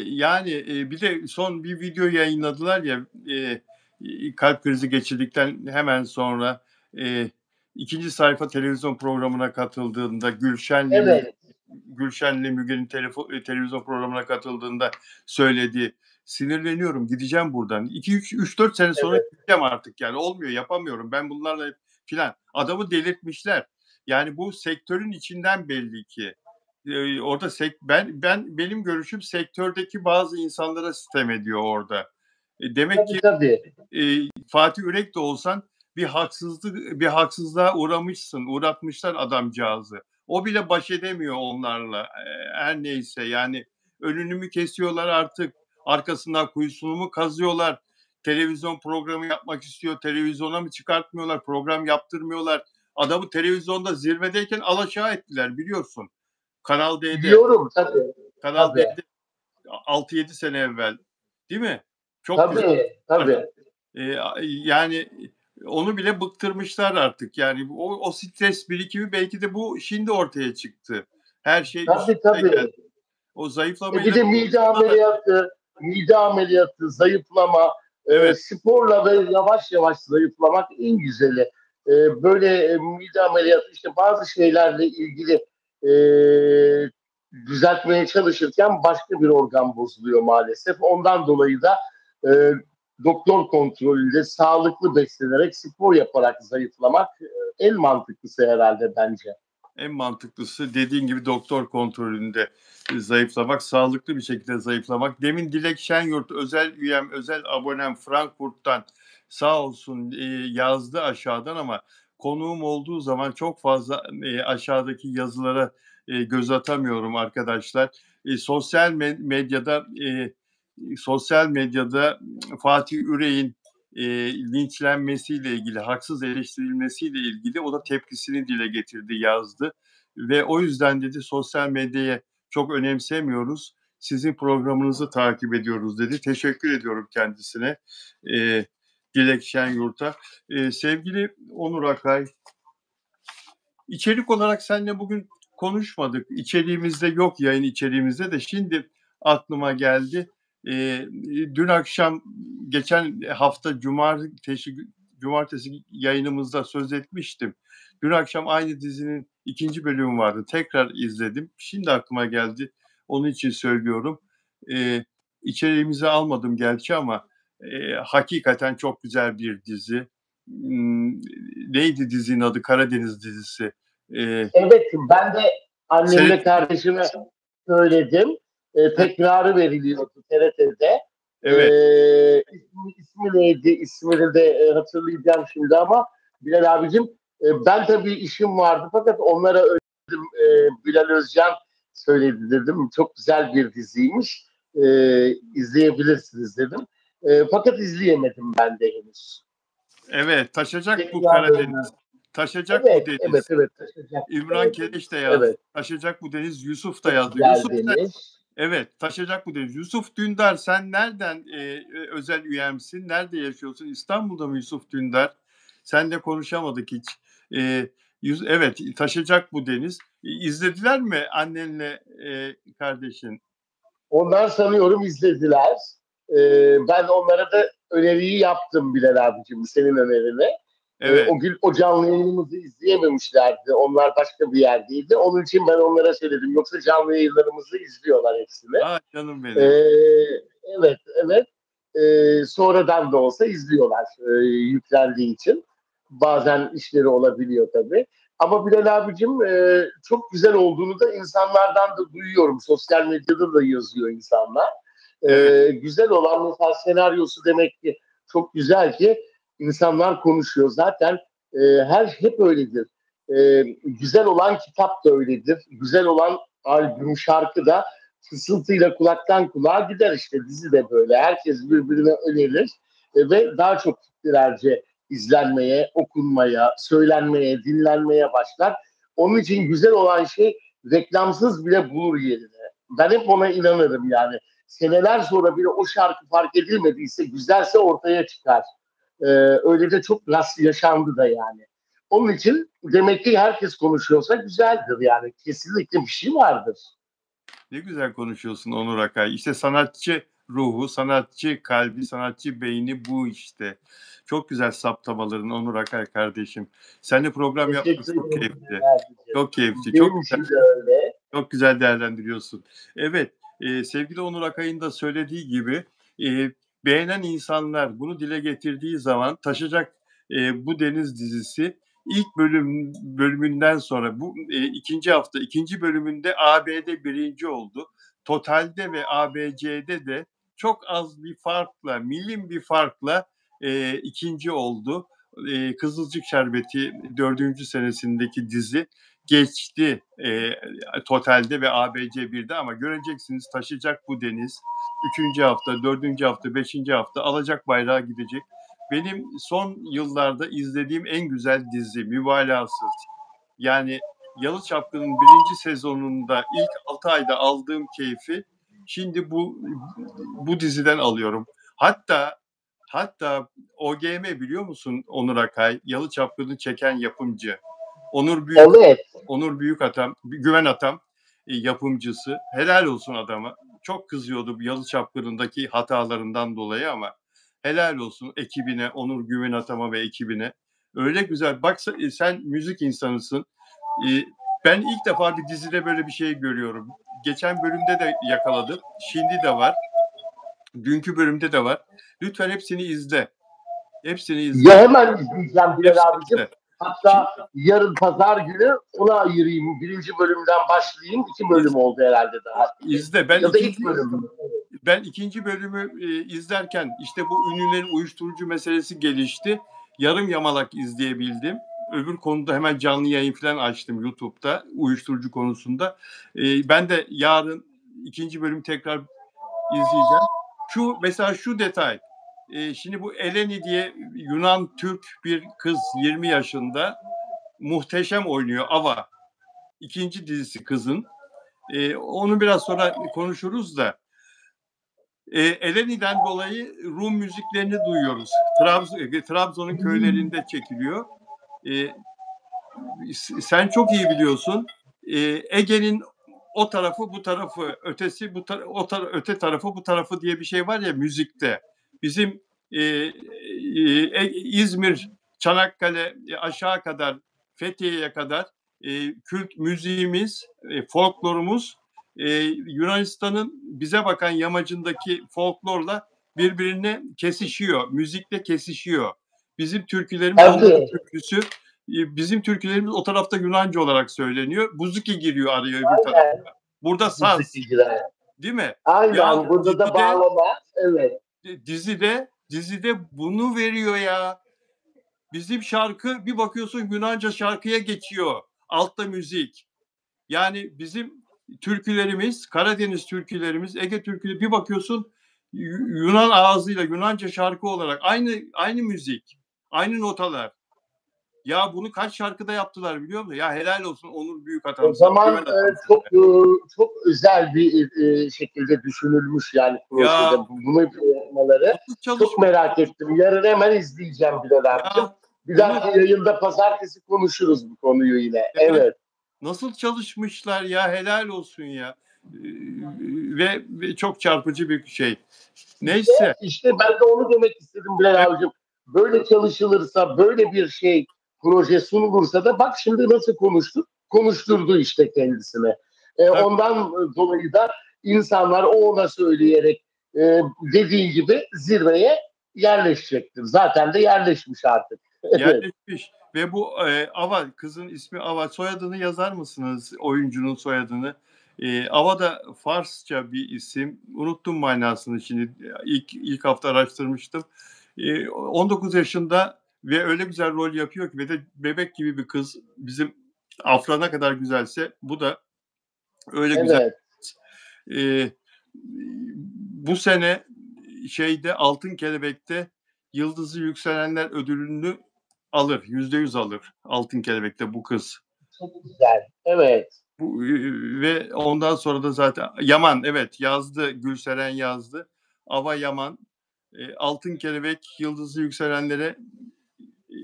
Yani, bir de son bir video yayınladılar ya, kalp krizi geçirdikten hemen sonra, eee, 2. sayfa televizyon programına katıldığında Evet, Gülşen'le Müge'nin televizyon programına katıldığında söyledi. Sinirleniyorum, gideceğim buradan. 2-3-4 sene sonra evet. gideceğim artık yani. Olmuyor, yapamıyorum. Ben bunlarla filan. Adamı delirtmişler. Yani bu sektörün içinden belli ki. Orada benim görüşüm sektördeki bazı insanlara sitem ediyor orada. Demek Tabii ki, tabii. Fatih Ürek de olsan bir haksızlığa uğratmışlar adamcağızı. O bile baş edemiyor onlarla. Her neyse yani önünü mü kesiyorlar artık, arkasından kuyusunu mu kazıyorlar? Televizyon programı yapmak istiyor, televizyona mı çıkartmıyorlar, program yaptırmıyorlar? Adamı televizyonda zirvedeyken alaşağı ettiler biliyorsun. Kanal D'de, Biliyorum tabii. Kanal Tabii. D'de 6-7 sene evvel, değil mi? Çok güzel. Tabii. Tabii. Yani onu bile bıktırmışlar artık. Yani o stres birikimi belki de bu şimdi ortaya çıktı. Her şey Tabii üstüne geldi. tabii. O Bir zayıflamayı da de mide ameliyatı, zayıflama, evet, sporla ve yavaş yavaş zayıflamak en güzeli. Böyle mide ameliyatı işte bazı şeylerle ilgili e, düzeltmeye çalışırken başka bir organ bozuluyor maalesef. Ondan dolayı da e, doktor kontrolünde sağlıklı beslenerek spor yaparak zayıflamak en mantıklısı herhalde bence. en mantıklısı dediğin gibi doktor kontrolünde zayıflamak, sağlıklı bir şekilde zayıflamak. Demin Dilek Şenyurt özel üyem, özel abonem Frankfurt'tan sağ olsun yazdı aşağıdan ama konuğum olduğu zaman çok fazla aşağıdaki yazılara göz atamıyorum arkadaşlar. Sosyal medyada Fatih Ürek'in linçlenmesiyle ilgili, haksız eleştirilmesiyle ilgili o da tepkisini dile getirdi, yazdı ve o yüzden dedi sosyal medyayı çok önemsemiyoruz. Sizin programınızı takip ediyoruz dedi. Teşekkür ediyorum kendisine. Dilek Şenyurt'a. Sevgili Onur Akay, İçerik olarak seninle bugün konuşmadık. İçeriğimizde yok, yayın içeriğimizde de şimdi aklıma geldi. Dün akşam geçen hafta cumartesi yayınımızda söz etmiştim. Dün akşam aynı dizinin ikinci bölümü vardı. Tekrar izledim. Şimdi aklıma geldi. Onun için söylüyorum. İçeriğimize almadım gerçi ama hakikaten çok güzel bir dizi. Neydi dizinin adı? Karadeniz dizisi. Eee, Evet, ben de annemle seyret kardeşime söyledim. Heh, Tekrarı veriliyordu TRT'de. evet, İsmi neydi? İsmini de hatırlayacağım şimdi ama Bilal abicim ben tabii işim vardı fakat onlara ödedim. Bilal Özcan söyledi dedim. Çok güzel bir diziymiş. İzleyebilirsiniz dedim. Fakat izleyemedim ben de henüz. evet. Taşacak bu Tekrarlarını. Karadeniz. Taşacak bu Evet, evet, deniz. evet. Taşıyacak. İmran Keleş de yazdı. Evet. Taşacak bu deniz. Yusuf da Çok yazdı. güzel demiş. Evet, taşacak bu deniz. Yusuf Dündar, sen nereden özel üyemsin? Nerede yaşıyorsun? İstanbul'da mı Yusuf Dündar? Senle konuşamadık hiç. Eee, evet, taşacak bu deniz. İzlediler mi annenle kardeşin? Ondan sanıyorum izlediler. Ben onlara da öneriyi yaptım Bilal abicim, senin önerini. Evet. O gün o canlı yayınımızı izleyememişlerdi. Onlar başka bir yerdeydi. Onun için ben onlara söyledim. Yoksa canlı yayınlarımızı izliyorlar hepsini. Ah canım Ee, benim. evet, evet. Sonradan da olsa izliyorlar yüklendiği için. Bazen işleri olabiliyor tabii. Ama Bilal abicim çok güzel olduğunu da insanlardan da duyuyorum. Sosyal medyada da yazıyor insanlar. Evet, Güzel olan mesela senaryosu demek ki çok güzel ki insanlar konuşuyor. Zaten hep öyledir. Güzel olan kitap da öyledir. Güzel olan albüm, şarkı da fısıltıyla kulaktan kulağa gider işte. Dizi de böyle. Herkes birbirine önerir ve daha çok kitlelerce izlenmeye, okunmaya, söylenmeye, dinlenmeye başlar. Onun için güzel olan şey reklamsız bile bulur yerini. Ben hep ona inanırım yani. Seneler sonra bile o şarkı fark edilmediyse, güzelse ortaya çıkar. Öyle de çok rast yaşandı da yani. Onun için demek ki herkes konuşuyorsa güzeldir yani. Kesinlikle bir şey vardır. Ne güzel konuşuyorsun Onur Akay. İşte sanatçı ruhu, sanatçı kalbi, sanatçı beyni bu işte. Çok güzel saptamaların Onur Akay kardeşim. Seninle program yapmak Teşekkür çok ederim keyifli. Nihat'cığım. Çok keyifli. Çok Benim güzel. için de öyle. Çok güzel değerlendiriyorsun. Evet, sevgili Onur Akay'ın da söylediği gibi beğenen insanlar bunu dile getirdiği zaman Taşacak Bu Deniz dizisi ilk bölümünden sonra bu ikinci hafta ikinci bölümünde AB'de birinci oldu. Totalde ve ABC'de de çok az bir farkla, milim bir farkla ikinci oldu. Kızılcık Şerbeti dördüncü senesindeki dizi geçti totalde ve ABC 1'de ama göreceksiniz Taşacak Bu Deniz. Üçüncü hafta, dördüncü hafta, beşinci hafta alacak bayrağı gidecek. Benim son yıllarda izlediğim en güzel dizi, mübalağasız. Yani Yalı Çapkın'ın birinci sezonunda ilk 6 ayda aldığım keyfi şimdi bu diziden alıyorum. Hatta OGM biliyor musun Onur Akay? Yalı Çapkın'ı çeken yapımcı. Evet. Onur Büyükatam, Güven Atam yapımcısı. Helal olsun adama. Çok kızıyordu Yalı Çapkını'ndaki hatalarından dolayı ama helal olsun ekibine, Onur Güven Atam'a ve ekibine. Öyle güzel. Bak sen müzik insanısın. Ben ilk defa bir dizide böyle bir şey görüyorum. Geçen bölümde de yakaladım. Şimdi de var. Dünkü bölümde de var. Lütfen hepsini izle. Hepsini izle. Ya hemen izleyeceğim Bilal Hepsini abicim. izle. Hatta yarın pazar günü ona ayırayım. Birinci bölümden başlayayım. 2 bölüm oldu herhalde daha. İzle. Ya da ilk bölüm. Ben ikinci bölümü izlerken işte bu ünlülerin uyuşturucu meselesi gelişti. Yarım yamalak izleyebildim. Öbür konuda hemen canlı yayın falan açtım YouTube'da uyuşturucu konusunda. Ben de yarın ikinci bölümü tekrar izleyeceğim. Mesela şu detay. Şimdi bu Eleni diye Yunan Türk bir kız 20 yaşında muhteşem oynuyor Ava. İkinci dizisi kızın. Onu biraz sonra konuşuruz da. Eleni'den dolayı Rum müziklerini duyuyoruz. Trabzon'un köylerinde çekiliyor. Sen çok iyi biliyorsun. Ege'nin o tarafı bu tarafı, ötesi öte tarafı bu tarafı diye bir şey var ya müzikte. Bizim İzmir, Çanakkale aşağı kadar, Fethiye'ye kadar kült müziğimiz, folklorumuz Yunanistan'ın bize bakan yamacındaki folklorla birbirine kesişiyor. Müzikle kesişiyor. Bizim türkülerimiz onların türküsü. Bizim türkülerimiz o tarafta Yunanca olarak söyleniyor. Buzuki giriyor araya öbür tarafta. Burada saz. Değil mi? Aynen. Burada da bağlama. Evet. Dizide bunu veriyor ya. Bizim şarkı bir bakıyorsun Yunanca şarkıya geçiyor. Altta müzik. Yani bizim türkülerimiz, Karadeniz türkülerimiz, Ege türküleri bir bakıyorsun Yunan ağzıyla Yunanca şarkı olarak aynı müzik, aynı notalar. Ya bunu kaç şarkıda yaptılar biliyor musun? Ya helal olsun Onur Büyükatam. O zaman çok özel bir şekilde düşünülmüş yani projede Ya bunu yapmaları. Çok merak ettim. Yarın hemen izleyeceğim Bilal abicim. Bir dahaki yayında pazartesi konuşuruz bu konuyu yine. Evet. Nasıl çalışmışlar ya helal olsun ya. Ve çok çarpıcı bir şey. Neyse. İşte ben de onu demek istedim Bilal abicim. Böyle çalışılırsa, böyle bir proje sunulursa da bak şimdi nasıl konuşturdu işte kendisine. Ondan dolayı da insanlar o ona söyleyerek dediği gibi zirveye yerleşecektir. Zaten de yerleşmiş artık. Yerleşmiş. Ve bu Ava, kızın ismi Ava. Soyadını yazar mısınız? Oyuncunun soyadını. Ava da Farsça bir isim. Unuttum manasını şimdi. İlk hafta araştırmıştım. 19 yaşında ve öyle güzel rol yapıyor ki ve de bebek gibi bir kız. Bizim Afra ne kadar güzelse bu da öyle güzel. Bu sene Altın Kelebek'te Yıldızı Yükselenler ödülünü alır. %100 alır Altın Kelebek'te bu kız. Çok güzel. Evet. Ve ondan sonra da zaten Yaman yazdı. Gülseren yazdı. Ava Yaman Altın Kelebek Yıldızı Yükselenlere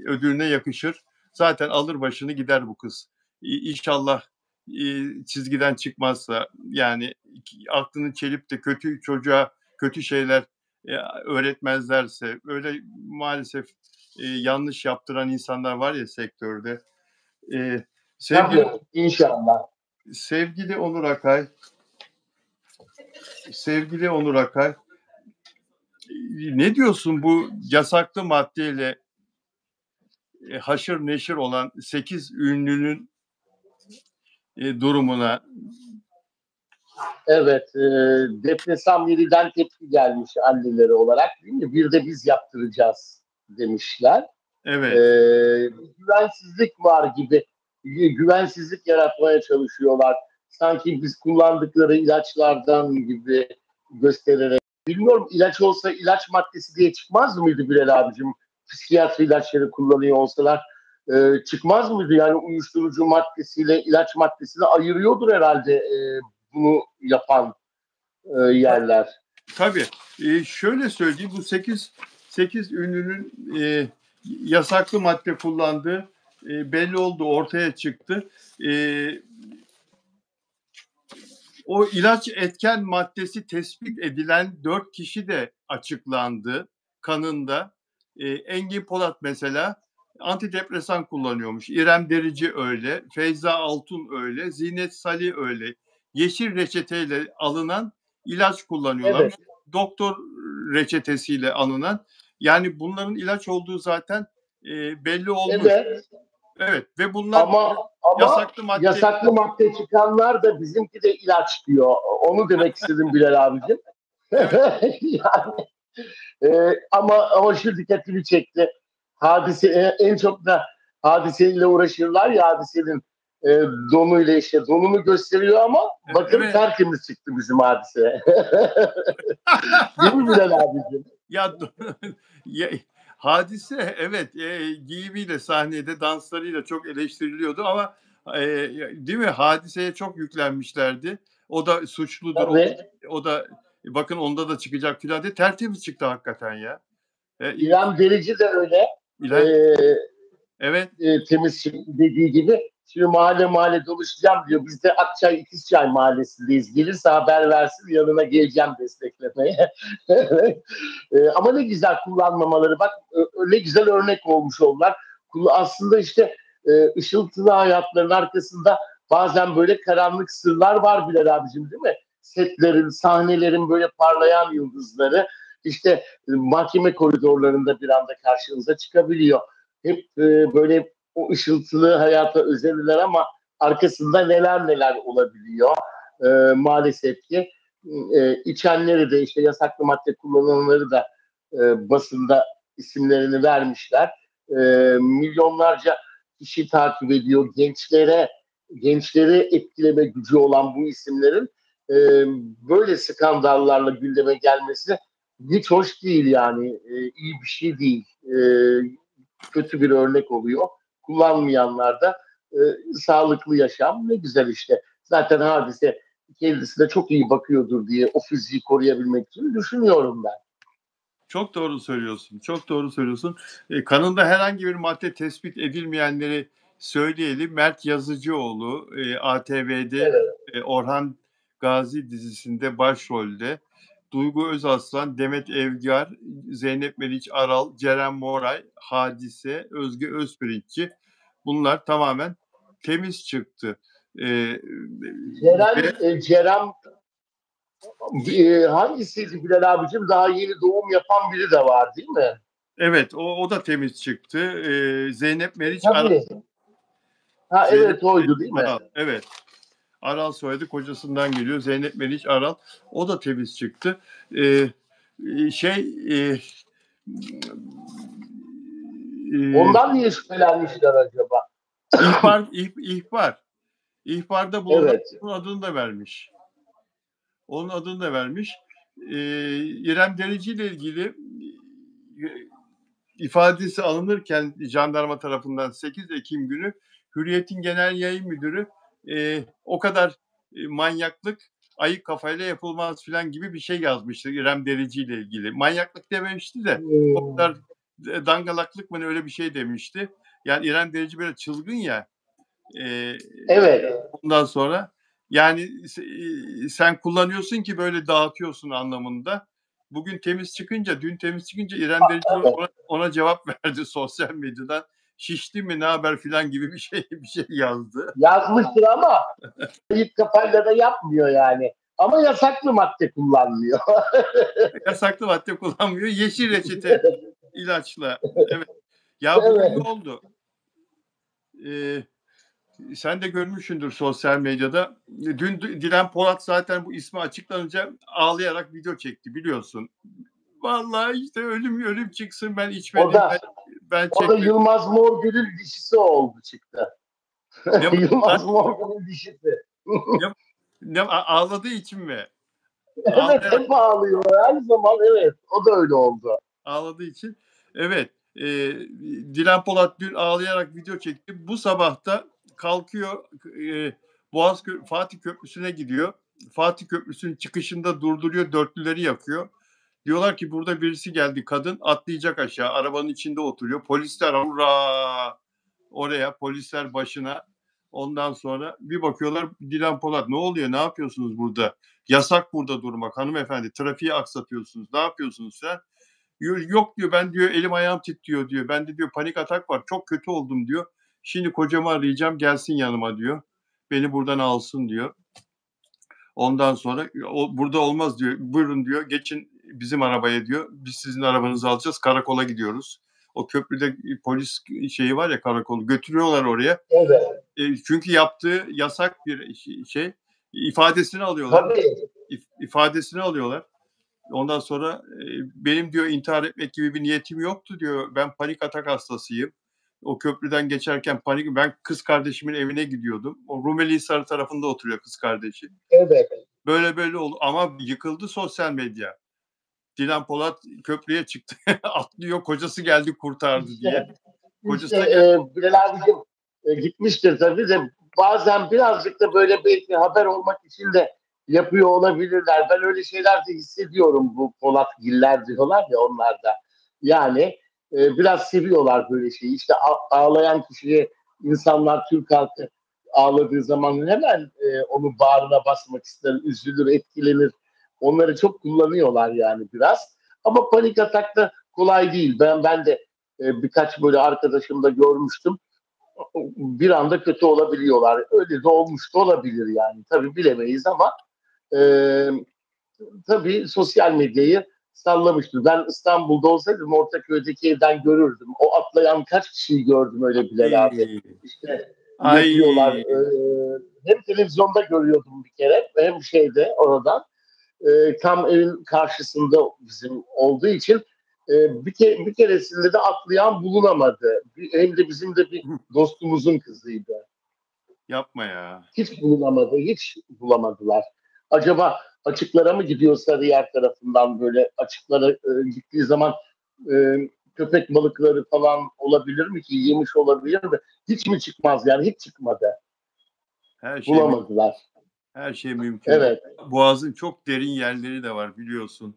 ödülüne yakışır. Zaten alır başını gider bu kız. İnşallah çizgiden çıkmazsa, yani aklını çelip de kötü çocuğa kötü şeyler öğretmezlerse, öyle maalesef yanlış yaptıran insanlar var ya sektörde. Sevgili Tabii, inşallah. sevgili Onur Akay, sevgili Onur Akay, ne diyorsun bu yasaklı maddeyle haşır neşir olan 8 ünlünün durumuna? Evet, depresyon 7'den tepki gelmiş anneleri olarak, değil mi? Bir de biz yaptıracağız demişler. Evet, Bir güvensizlik var gibi, güvensizlik yaratmaya çalışıyorlar. Sanki biz kullandıkları ilaçlardan gibi göstererek. Bilmiyorum, ilaç olsa ilaç maddesi diye çıkmaz mıydı Bilal abicim? Psikiyatri ilaçları kullanıyor olsalar çıkmaz mıydı? Yani uyuşturucu maddesiyle ilaç maddesini ayırıyordur herhalde bunu yapan yerler. tabii. Şöyle söyleyeyim, bu 8 ünlünün yasaklı madde kullandığı belli oldu, ortaya çıktı. O ilaç etken maddesi tespit edilen 4 kişi de açıklandı kanında. Engin Polat mesela antidepresan kullanıyormuş. İrem Derici öyle, Feyza Altun öyle, Zinet Salih öyle. Yeşil reçeteyle alınan ilaç kullanıyorlarmış. Evet, Doktor reçetesiyle alınan. Yani bunların ilaç olduğu zaten belli olmuş. evet. Evet ve bunlar Ama yasaklı madde. yasaklı madde çıkanlar da bizimki de ilaç diyor. Onu demek istedim Bilal abicim. Evet. Yani, ama şu dikkatimi çekti. Hadise en çok da hadiseyle uğraşırlar ya, hadisenin e, donuyla, işte donunu gösteriyor ama bakın Evet. tertemiz çıktı bizim hadise. Değil mi Bilal abicim? Ya, ya Hadise evet, giyimiyle sahnede, danslarıyla çok eleştiriliyordu ama, değil mi? Hadiseye çok yüklenmişlerdi. O da suçludur, Tabii. o da bakın onda da çıkacak filan diye tertemiz çıktı hakikaten ya. İ İrem Derici de öyle. E, İlhan evet, Temiz çıktı dediği gibi. Şimdi mahalle mahalle dolaşacağım diyor. Biz de Akçay İkizçay mahallesindeyiz. Gelirse haber versin, yanına geleceğim desteklemeye. Ama ne güzel kullanmamaları. Bak ne güzel örnek olmuş oldular. Aslında işte ışıltılı hayatların arkasında bazen böyle karanlık sırlar var Bilal abicim, değil mi? Setlerin, sahnelerin böyle parlayan yıldızları işte mahkeme koridorlarında bir anda karşınıza çıkabiliyor. Hep böyle o ışıltılı hayata özenirler ama arkasında neler neler olabiliyor maalesef ki. İçenleri de, işte yasaklı madde kullananları da basında isimlerini vermişler. E, Milyonlarca kişi takip ediyor. Gençleri etkileme gücü olan bu isimlerin e, böyle skandallarla gündeme gelmesi hiç hoş değil yani. İyi bir şey değil. Kötü bir örnek oluyor. Kullanmayanlar da sağlıklı yaşam ne güzel işte. Zaten hadise kendisine çok iyi bakıyordur diye o fiziği koruyabilmek için düşünüyorum ben. çok doğru söylüyorsun, çok doğru söylüyorsun. Kanında herhangi bir madde tespit edilmeyenleri söyleyelim. Mert Yazıcıoğlu, ATV'de Evet. Orhan Gazi dizisinde başrolde. Duygu Özaslan, Demet Evgar, Zeynep Meriç Aral, Ceren Moray, Hadise, Özge Özpirinççi. Bunlar tamamen temiz çıktı. Eee, ve Ceren hangisiydi Bilal abicim? Daha yeni doğum yapan biri de var, değil mi? evet, o da temiz çıktı. Zeynep Meriç Aral, Tabii. Ha, Zeynep evet Meriç oydu değil mi? Aral, evet. Aral soyadı kocasından geliyor. Zeynep Meriç Aral. O da temiz çıktı. Ee, şey e, e, Ondan niye şüphelenmişler acaba? ihbar. İhbarda bulunan Evet. onun adını da vermiş. Onun adını da vermiş. İrem Derici ile ilgili ifadesi alınırken jandarma tarafından 8 Ekim günü Hürriyet'in genel yayın müdürü o kadar manyaklık ayık kafayla yapılmaz filan gibi bir şey yazmıştı İrem Derici ile ilgili. Manyaklık dememişti de o kadar dangalaklık mı öyle bir şey demişti. Yani İrem Derici böyle çılgın ya. Evet. Ondan sonra yani sen kullanıyorsun ki böyle dağıtıyorsun anlamında. Bugün temiz çıkınca, dün temiz çıkınca İrem Derici ona cevap verdi sosyal medyadan. "Şişti mi, ne haber?" filan gibi bir şey yazdı. Yazmıştır ama kayıt kafayla da yapmıyor yani. Ama yasaklı madde kullanmıyor. Yasaklı madde kullanmıyor. Yeşil reçete ilaçla. Evet. Ya bugün ne Evet. oldu? Sen de görmüşsündür sosyal medyada. Dün Dilan Polat zaten bu ismi açıklanınca ağlayarak video çekti biliyorsun. Vallahi işte ölüm çıksın, ben O içmedim, da ben o da çekmedim. Yılmaz Morgül'ün dişisi oldu çıktı. Ne var? Yılmaz Morgül'ün dişisi. Ne, ağladığı için mi? Evet, Ağlayarak hep ağlıyor. Her zaman evet. O da öyle oldu. ağladığı için. Evet. Dilan Polat dün ağlayarak video çekti. Bu sabah da kalkıyor, Fatih Köprüsü'ne gidiyor. Fatih Köprüsü'nün çıkışında durduruyor, dörtlüleri yakıyor. Diyorlar ki burada birisi geldi, kadın atlayacak aşağı. Arabanın içinde oturuyor. Polisler hurra! Oraya, polisler başına. Ondan sonra bir bakıyorlar, Dilan Polat, ne oluyor, ne yapıyorsunuz burada? Yasak burada durmak hanımefendi. Trafiği aksatıyorsunuz. Ne yapıyorsunuz sen? Yok diyor, ben diyor elim ayağım titriyor diyor. Bende diyor panik atak var. Çok kötü oldum diyor. Şimdi kocamı arayacağım, gelsin yanıma diyor. Beni buradan alsın diyor. Ondan sonra burada olmaz diyor. Buyurun diyor. Geçin bizim arabaya diyor. Biz sizin arabanızı alacağız. Karakola gidiyoruz. O köprüde polis şeyi var ya, karakolu. Götürüyorlar oraya. Evet. Çünkü yaptığı yasak bir şey. İfadesini alıyorlar. Tabii. İfadesini alıyorlar. Ondan sonra benim diyor intihar etmek gibi bir niyetim yoktu diyor. Ben panik atak hastasıyım. O köprüden geçerken ben kız kardeşimin evine gidiyordum. O Rumelihisar tarafında oturuyor kız kardeşi. Evet. Böyle oldu ama yıkıldı sosyal medya. Dilan Polat köprüye çıktı. Atlıyor, kocası geldi kurtardı diye. İşte Kocası da geldi. Bilal abicim gitmiştir tabii de bazen birazcık da böyle belki haber olmak için de yapıyor olabilirler. Ben öyle şeyler de hissediyorum, bu Polatgiller diyorlar ya onlar da. Yani biraz seviyorlar böyle şeyi. İşte ağlayan kişiye insanlar, Türk halkı ağladığı zaman hemen onu bağrına basmak ister, üzülür, etkilenir. Onları çok kullanıyorlar yani biraz. Ama panik atak da kolay değil. Ben de birkaç böyle arkadaşımda görmüştüm. Bir anda kötü olabiliyorlar. Öyle de olmuş da olabilir yani. Tabii bilemeyiz ama e, tabii sosyal medyayı sallamıştır. Ben İstanbul'da olsaydım Ortaköy'deki evden görürdüm. O atlayan kaç kişiyi gördüm öyle Bilal abi. Ay, İşte yapıyorlar. ay. Hem televizyonda görüyordum bir kere hem şeyde oradan. Tam evin karşısında bizim olduğu için bir keresinde de atlayan bulunamadı. Hem de bizim de bir dostumuzun kızıydı. Yapma ya. Hiç bulunamadı, hiç bulamadılar. Acaba açıklara mı gidiyor Sarıyer tarafından, böyle açıklara gittiği zaman e, köpek balıkları falan olabilir mi ki? Yemiş olabilir mi? Hiç mi çıkmaz yani? Hiç çıkmadı. Her şey Bulamadılar. her şey mümkün. Evet. Boğaz'ın çok derin yerleri de var biliyorsun.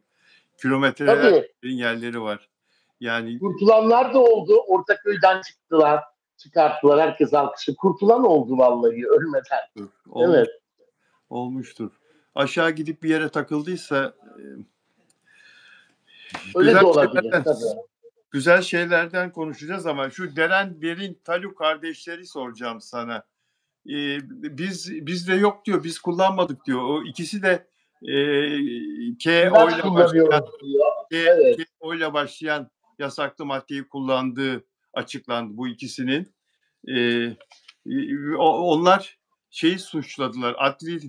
Kilometreler Tabii. derin yerleri var. Yani Kurtulanlar da oldu. Ortaköy'den çıktılar. Çıkarttılar. Herkes alkışlı. Kurtulan oldu vallahi ölmeden. olmuş, Evet. olmuştur. Aşağı gidip bir yere takıldıysa Öyle güzel de olabilir şeylerden tabii. güzel şeylerden konuşacağız ama şu Deren Derin Talu kardeşleri soracağım sana. Bizde yok diyor, biz kullanmadık diyor. O ikisi de KO İlaç ile başlayan kullanıyoruz diyor. Evet. KO ile başlayan yasaklı maddeyi kullandığı açıklandı bu ikisinin. Ee, Onlar şeyi suçladılar. Adli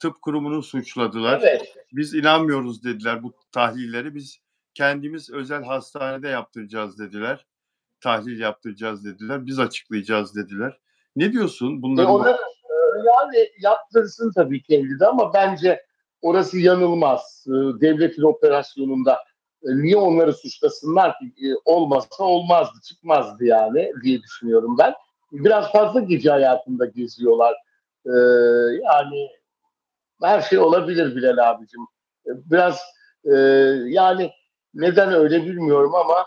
Tıp Kurumu'nu suçladılar. Evet. Biz inanmıyoruz dediler bu tahlilleri. Biz kendimiz özel hastanede yaptıracağız dediler. Tahlil yaptıracağız dediler. Biz açıklayacağız dediler. Ne diyorsun bunların Onu yani yaptırsın tabii kendi de ama bence orası yanılmaz. Devletin operasyonunda niye onları suçlasınlar ki? Olmasa olmazdı, çıkmazdı yani diye düşünüyorum ben. Biraz fazla gece hayatında geziyorlar. E, Yani her şey olabilir Bilal abicim. Biraz e, yani neden öyle bilmiyorum ama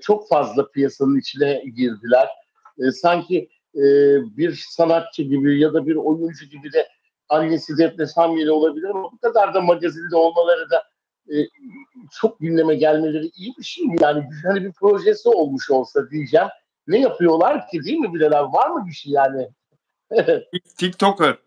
çok fazla piyasanın içine girdiler. Sanki bir sanatçı gibi ya da bir oyuncu gibi de annesi Defne Samyeli olabilir ama bu kadar da magazinde olmaları da e, çok gündeme gelmeleri iyi bir şey mi? Yani hani bir projesi olmuş olsa diyeceğim. Ne yapıyorlar ki değil mi Bilal abi? Var mı bir şey yani? TikToker.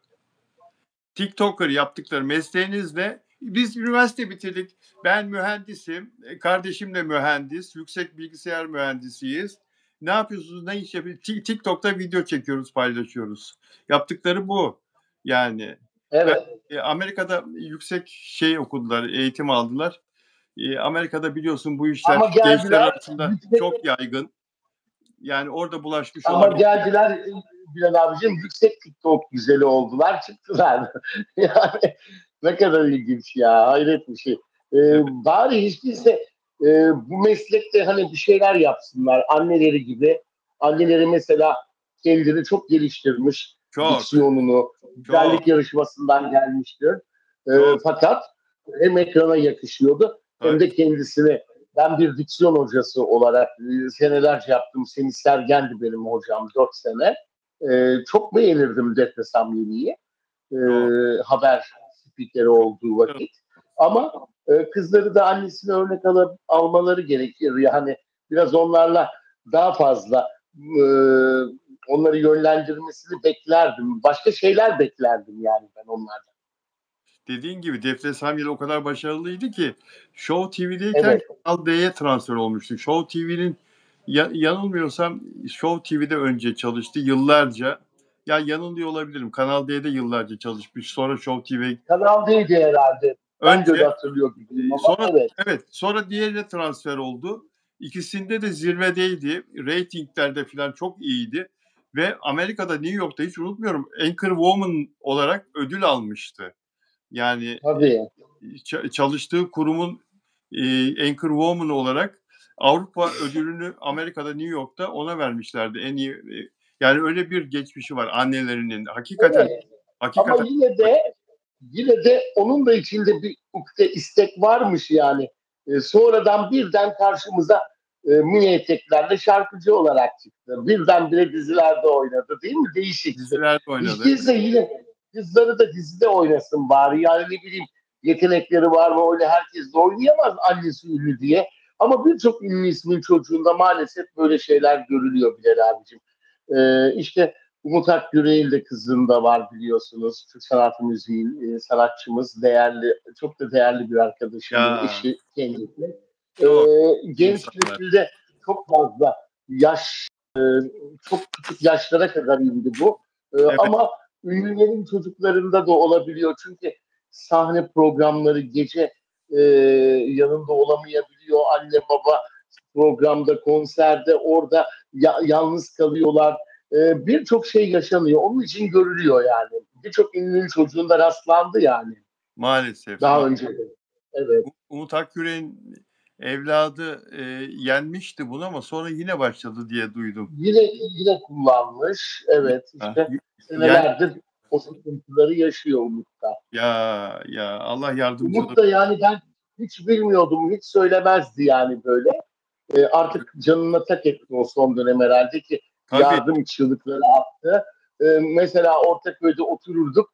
TikToker yaptıkları mesleğinizle biz üniversite bitirdik. Ben mühendisim. Kardeşim de mühendis. Yüksek bilgisayar mühendisiyiz. Ne yapıyorsunuz? Ne iş yapıyorsunuz? TikTok'ta video çekiyoruz, paylaşıyoruz. Yaptıkları bu. Yani ben Evet. Amerika'da yüksek okudular, eğitim aldılar. Amerika'da biliyorsun bu Ama işler gençler geldiler arasında çok yaygın. Yani orada bulaşmış ama olabilir. geldiler Bilal abicim yüksek TikTok güzeli oldular çıktılar. Yani ne kadar ilginç ya hayret bir şey. Evet, Bari hiç değilse bu meslekte hani bir şeyler yapsınlar anneleri gibi. Anneleri mesela kendini çok geliştirmiş çok, diksiyonunu çok, güzellik yarışmasından gelmiştir. çok. Fakat hem ekrana yakışıyordu hem Tabii. de kendisini ben bir diksiyon hocası olarak senelerce yaptım. Semih Sergen'di benim hocam 4 sene. Çok beğenirdim Defne Samyeli'yi. E, Çok, haber spikeri çok. olduğu vakit. Ama kızları da annesine örnek almaları gerekir. Yani biraz onlarla daha fazla e, onları yönlendirmesini beklerdim. Başka şeyler beklerdim yani ben onlardan. Dediğin gibi Defne Samyeli o kadar başarılıydı ki Show TV'deyken Evet. Kanal D'ye transfer olmuştu. Show TV'nin yanılmıyorsam Show TV'de önce çalıştı yıllarca. Ya yanılıyor olabilirim. Kanal D'de yıllarca çalışmış. Sonra Show TV Kanal D'ydi herhalde. Ben de öyle önce hatırlıyor gibiyim ama sonra evet. evet sonra diğerine transfer oldu. İkisinde de zirvedeydi. Ratinglerde falan çok iyiydi. Ve Amerika'da New York'ta hiç unutmuyorum Anchor Woman olarak ödül almıştı. Yani Tabii. çalıştığı kurumun Anchor Woman olarak Avrupa ödülünü Amerika'da New York'ta ona vermişlerdi. En iyi yani öyle bir geçmişi var annelerinin. Hakikaten Evet. Ama hakikaten yine de onun da içinde bir ukde istek varmış yani. Sonradan birden karşımıza mini eteklerle şarkıcı olarak çıktı. Birdenbire dizilerde oynadı değil mi? Değişikti. dizilerde Hiç oynadı. değilse yine kızları da dizide oynasın bari. Yani ne bileyim yetenekleri var mı öyle herkes de oynayamaz annesi ünlü diye. Ama birçok ünlü ismin çocuğunda maalesef böyle şeyler görülüyor Bilal abicim. İşte Umut Akgürel'in de kızında var biliyorsunuz. Türk sanat müziği sanatçımız. Değerli, çok da değerli bir arkadaşımın Ya eşi kendisi. çok Genç insanlar. nesilde çok fazla yaş, çok küçük yaşlara kadar indi bu. Evet, Ama ünlülerin çocuklarında da olabiliyor. Çünkü sahne programları gece yanında olamayabiliyor. Anne baba programda, konserde orada yalnız kalıyorlar. Birçok şey yaşanıyor. Onun için görülüyor yani. Birçok ünlünün çocuğunda rastlandı yani maalesef. daha önce de. Evet. Umut Akgürel'in evladı yenmişti bunu ama sonra yine başladı diye duydum. Yine kullanmış. Evet Ya, işte yani senelerdir o sıkıntıları yaşıyor Umut'ta. ya Allah Umut yardımcıları. da yani ben hiç bilmiyordum, hiç söylemezdi yani böyle. Artık canına tak etti o son dönem herhalde ki Tabii yardım çığlıkları attı. Mesela Ortaköy'de otururduk.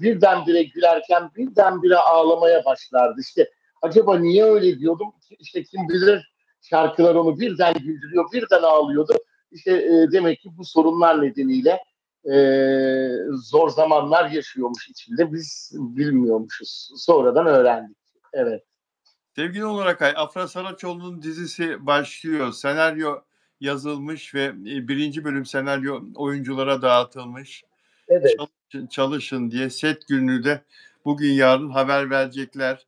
Birdenbire gülerken birdenbire ağlamaya başlardı. İşte acaba niye öyle diyordum? İşte kim bilir şarkılar onu birden güldürüyor, birden ağlıyordu. İşte demek ki bu sorunlar nedeniyle e, zor zamanlar yaşıyormuş içinde. Biz bilmiyormuşuz. Sonradan öğrendik. Evet. sevgili olarak Afra Saraçoğlu'nun dizisi başlıyor. Senaryo yazılmış ve birinci bölüm senaryo oyunculara dağıtılmış. Evet. Çalışın diye set gününü de bugün yarın haber verecekler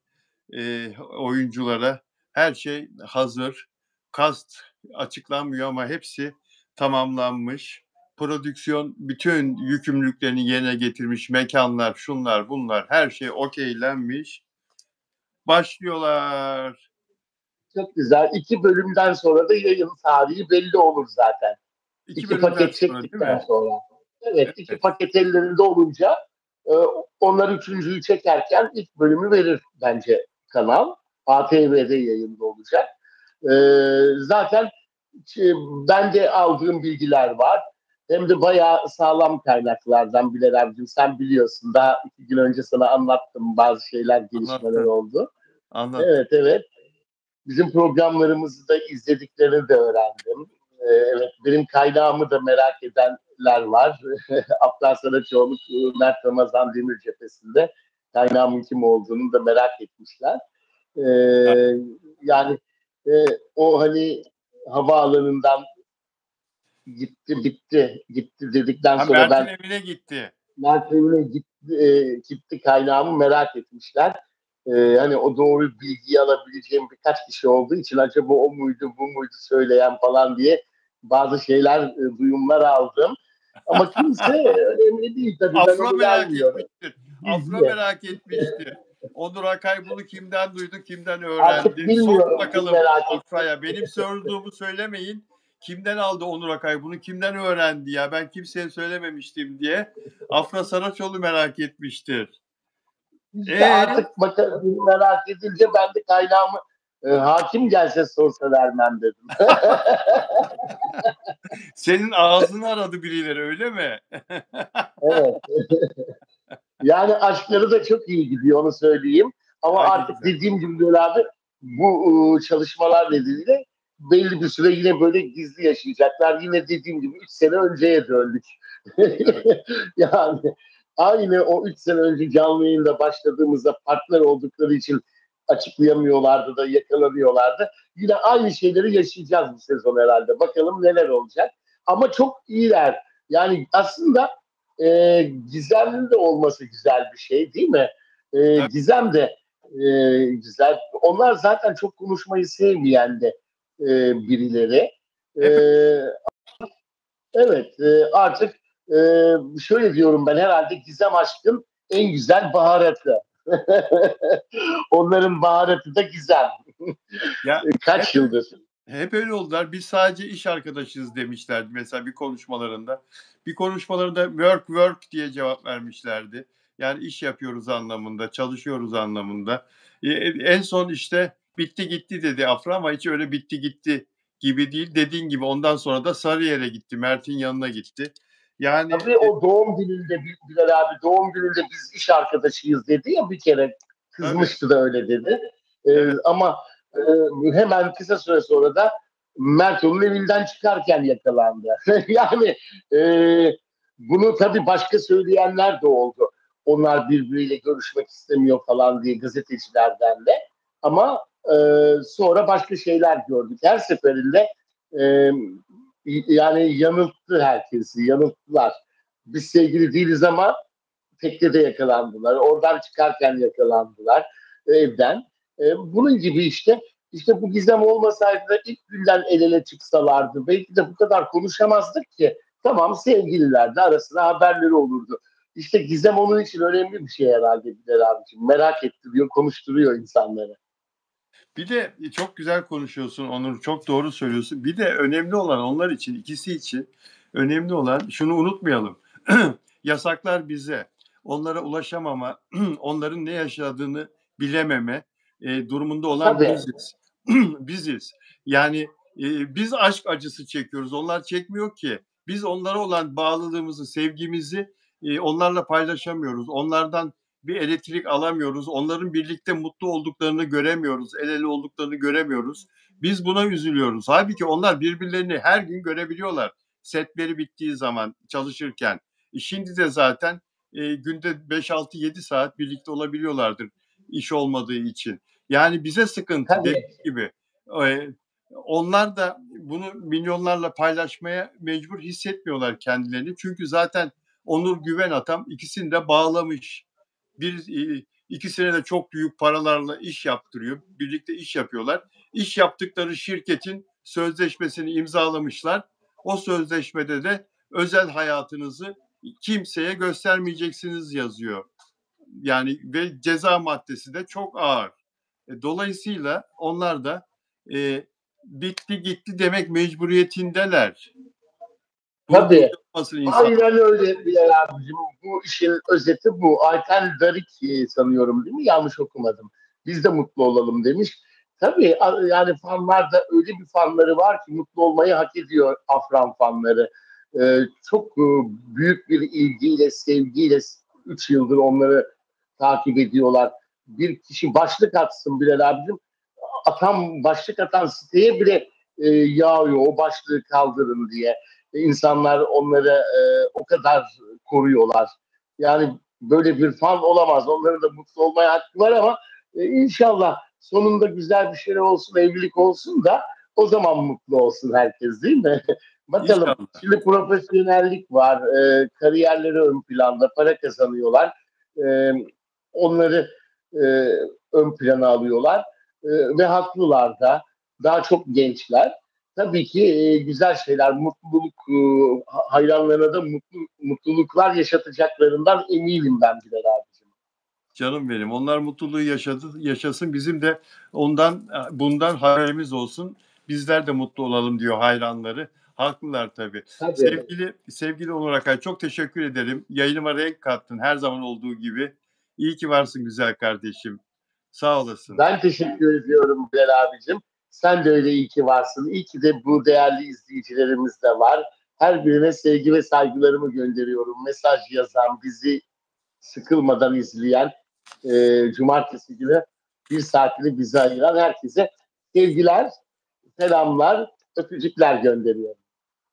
oyunculara. Her şey hazır. Kast açıklanmıyor ama hepsi tamamlanmış. Prodüksiyon bütün yükümlülüklerini yerine getirmiş. Mekanlar, şunlar, bunlar her şey okeylenmiş. Başlıyorlar. Çok güzel. 2 bölümden sonra da yayın tarihi belli olur zaten. İki 2 paket bölümden sonra değil çektikten mi? sonra. Evet, iki Evet. paket ellerinde olunca e, onlar üçüncüyü çekerken ilk bölümü verir bence kanal. ATV'de yayında olacak. E, zaten ben de aldığım bilgiler var. hem de bayağı sağlam kaynaklardan Bilal abicim. Sen biliyorsun, daha 2 gün önce sana anlattım, bazı şeyler, gelişmeler Anlattın. oldu. Anlattın. Evet, evet. Bizim programlarımızı da izlediklerini de öğrendim. Evet, benim kaynağımı da merak edenler var. Afgan Saraçoğlu, Mert Ramazan Demir cephesinde kaynağımın kim olduğunu da merak etmişler. Ee, Yani e, o hani havaalanından gitti bitti gitti dedikten Ha, sonra Mert'in ben evine gitti. Mert evine gitti kaynağımı merak etmişler. Hani o doğru bilgiyi alabileceğim birkaç kişi olduğu için acaba o muydu bu muydu söyleyen falan diye bazı şeyler, duyumlar aldım. Ama kimse önemli değil tabii, ben Afra onu merak vermiyorum. etmiştir. Afra Gizli. merak etmiştir. Onur Akay bunu kimden duydu, kimden Artık öğrendi? Sor bilmiyorum kim bakalım merak etti. Afra'ya. Benim sorduğumu söylemeyin. Kimden aldı Onur Akay bunu, kimden öğrendi ya? Ben kimseye söylememiştim diye. Afra Saraçoğlu merak etmiştir. İşte E artık bakalım, merak edince ben de kaynağımı, hakim gelse sorsa vermem dedim. senin ağzını aradı birileri öyle mi? Evet. Yani aşkları da çok iyi gidiyor, onu söyleyeyim. Ama Ay ne artık güzel. dediğim gibi böyle abi, bu çalışmalar nedeniyle belli bir süre yine böyle gizli yaşayacaklar. Yine dediğim gibi 3 sene önceye döndük. Evet. Yani aynı o 3 sene önce canlı yayında başladığımızda partner oldukları için açıklayamıyorlardı da yakalanıyorlardı. Yine aynı şeyleri yaşayacağız bu sezon herhalde. Bakalım neler olacak. Ama çok iyiler. Yani aslında gizemli de olması güzel bir şey değil mi? Tabii. Gizem de güzel. Onlar zaten çok konuşmayı sevmeyen de birileri. E, Hep evet, artık e, şöyle diyorum ben, herhalde Gizem aşkın en güzel baharatı. Onların baharatı da Gizem. ya hep Kaç yıldır. Hep öyle oldular. Biz sadece iş arkadaşıyız demişlerdi mesela bir konuşmalarında. Bir konuşmalarında work work diye cevap vermişlerdi. Yani iş yapıyoruz anlamında, çalışıyoruz anlamında. En son işte bitti gitti dedi Afra ama hiç öyle bitti gitti gibi değil. Dediğin gibi ondan sonra da Sarıyer'e gitti. Mert'in yanına gitti. Yani Tabii o doğum gününde Bilal abi, doğum gününde biz iş arkadaşıyız dedi ya bir kere, tabii. kızmıştı da öyle dedi. Evet. Ama hemen kısa süre sonra da Mert onun evinden çıkarken yakalandı. Yani e, bunu tabii başka söyleyenler de oldu. Onlar birbiriyle görüşmek istemiyor falan diye, gazetecilerden de. Ama sonra başka şeyler gördük. Her seferinde e, yani yanılttı herkesi, yanılttılar. Biz sevgili değiliz ama teknede yakalandılar. Oradan çıkarken yakalandılar evden. Bunun gibi işte. İşte bu gizem olmasaydı da ilk günden el ele çıksalardı belki de bu kadar konuşamazdık ki. Tamam, sevgililerdi, arasında haberleri olurdu. İşte gizem onun için önemli bir şey herhalde Bilal abiciğim. Merak ettiriyor, konuşturuyor insanları. Bir de çok güzel konuşuyorsun Onur, çok doğru söylüyorsun. Bir de önemli olan onlar için, ikisi için önemli olan şunu unutmayalım. Yasaklar bize. Onlara ulaşamama, onların ne yaşadığını bilememe durumunda olan Tabii, biziz. Biziz. Yani biz aşk acısı çekiyoruz. Onlar çekmiyor ki. Biz onlara olan bağlılığımızı, sevgimizi onlarla paylaşamıyoruz. Onlardan bir elektrik alamıyoruz. Onların birlikte mutlu olduklarını göremiyoruz. El ele olduklarını göremiyoruz. Biz buna üzülüyoruz. Halbuki onlar birbirlerini her gün görebiliyorlar. Setleri bittiği zaman çalışırken. Şimdi de zaten günde 5-6-7 saat birlikte olabiliyorlardır iş olmadığı için. Yani bize sıkıntı dediğim tabii. gibi. E, Onlar da bunu milyonlarla paylaşmaya mecbur hissetmiyorlar kendilerini. Çünkü zaten Onur Güven Atam ikisini de bağlamış. İkisine de çok büyük paralarla iş yaptırıyor. Birlikte iş yapıyorlar. İş yaptıkları şirketin sözleşmesini imzalamışlar. O sözleşmede de özel hayatınızı kimseye göstermeyeceksiniz yazıyor. Yani ve ceza maddesi de çok ağır. Dolayısıyla onlar da e, bitti gitti demek mecburiyetindeler. Bunu Tabii. durdurmasın insan. Aynen öyle Bilal abicim. Bu işin özeti bu. Ayten Darik sanıyorum değil mi? Yanlış okumadım. Biz de mutlu olalım demiş. Tabii yani fanlar da öyle bir fanları var ki mutlu olmayı hak ediyor, Afran fanları. Çok büyük bir ilgiyle, sevgiyle 3 yıldır onları takip ediyorlar. Bir kişi başlık atsın Bilal abicim, başlık atan siteye bile yağıyor o başlığı kaldırın diye. İnsanlar onları o kadar koruyorlar. Yani böyle bir fan olamaz. Onların da mutlu olmaya hakkı var ama inşallah sonunda güzel bir şey olsun, evlilik olsun da o zaman mutlu olsun herkes, değil mi? Bakalım. İnşallah. Şimdi profesyonellik var. Kariyerleri ön planda, para kazanıyorlar. E, onları e, ön plana alıyorlar. Ve haklılar da. Daha çok gençler. Tabii ki güzel şeyler, mutluluk, hayranlarına da mutluluklar yaşatacaklarından eminim ben Bilal abicim. Canım benim. Onlar mutluluğu yaşasın. Bizim de bundan haberimiz olsun. Bizler de mutlu olalım diyor hayranları. Haklılar tabii. Tabii. Sevgili Onur Akay, çok teşekkür ederim. Yayınıma renk kattın her zaman olduğu gibi. İyi ki varsın güzel kardeşim. Sağ olasın. Ben teşekkür ediyorum Bilal abicim. Sen de öyle, iyi ki varsın. İyi ki de bu değerli izleyicilerimiz de var. Her birine sevgi ve saygılarımı gönderiyorum. Mesaj yazan, bizi sıkılmadan izleyen, cumartesi günü bir saatini bize ayıran herkese sevgiler, selamlar, öpücükler gönderiyorum.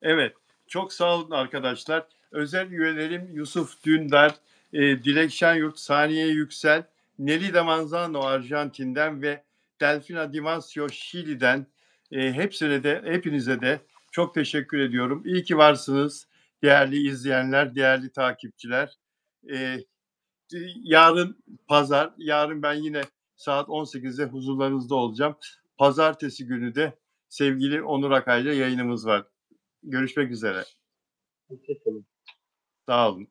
Evet, çok sağ olun arkadaşlar. Özel üyelerim Yusuf Dündar, Dilek Şenyurt, Saniye Yüksel, Nelly Manzano Arjantin'den ve Delfina Dimasio Şili'den hepinize de çok teşekkür ediyorum. İyi ki varsınız değerli izleyenler, değerli takipçiler. E, Yarın pazar, yarın ben yine saat 18'de huzurlarınızda olacağım. Pazartesi günü de sevgili Onur Akay'la yayınımız var. Görüşmek üzere. Hoşçakalın. Sağ olun.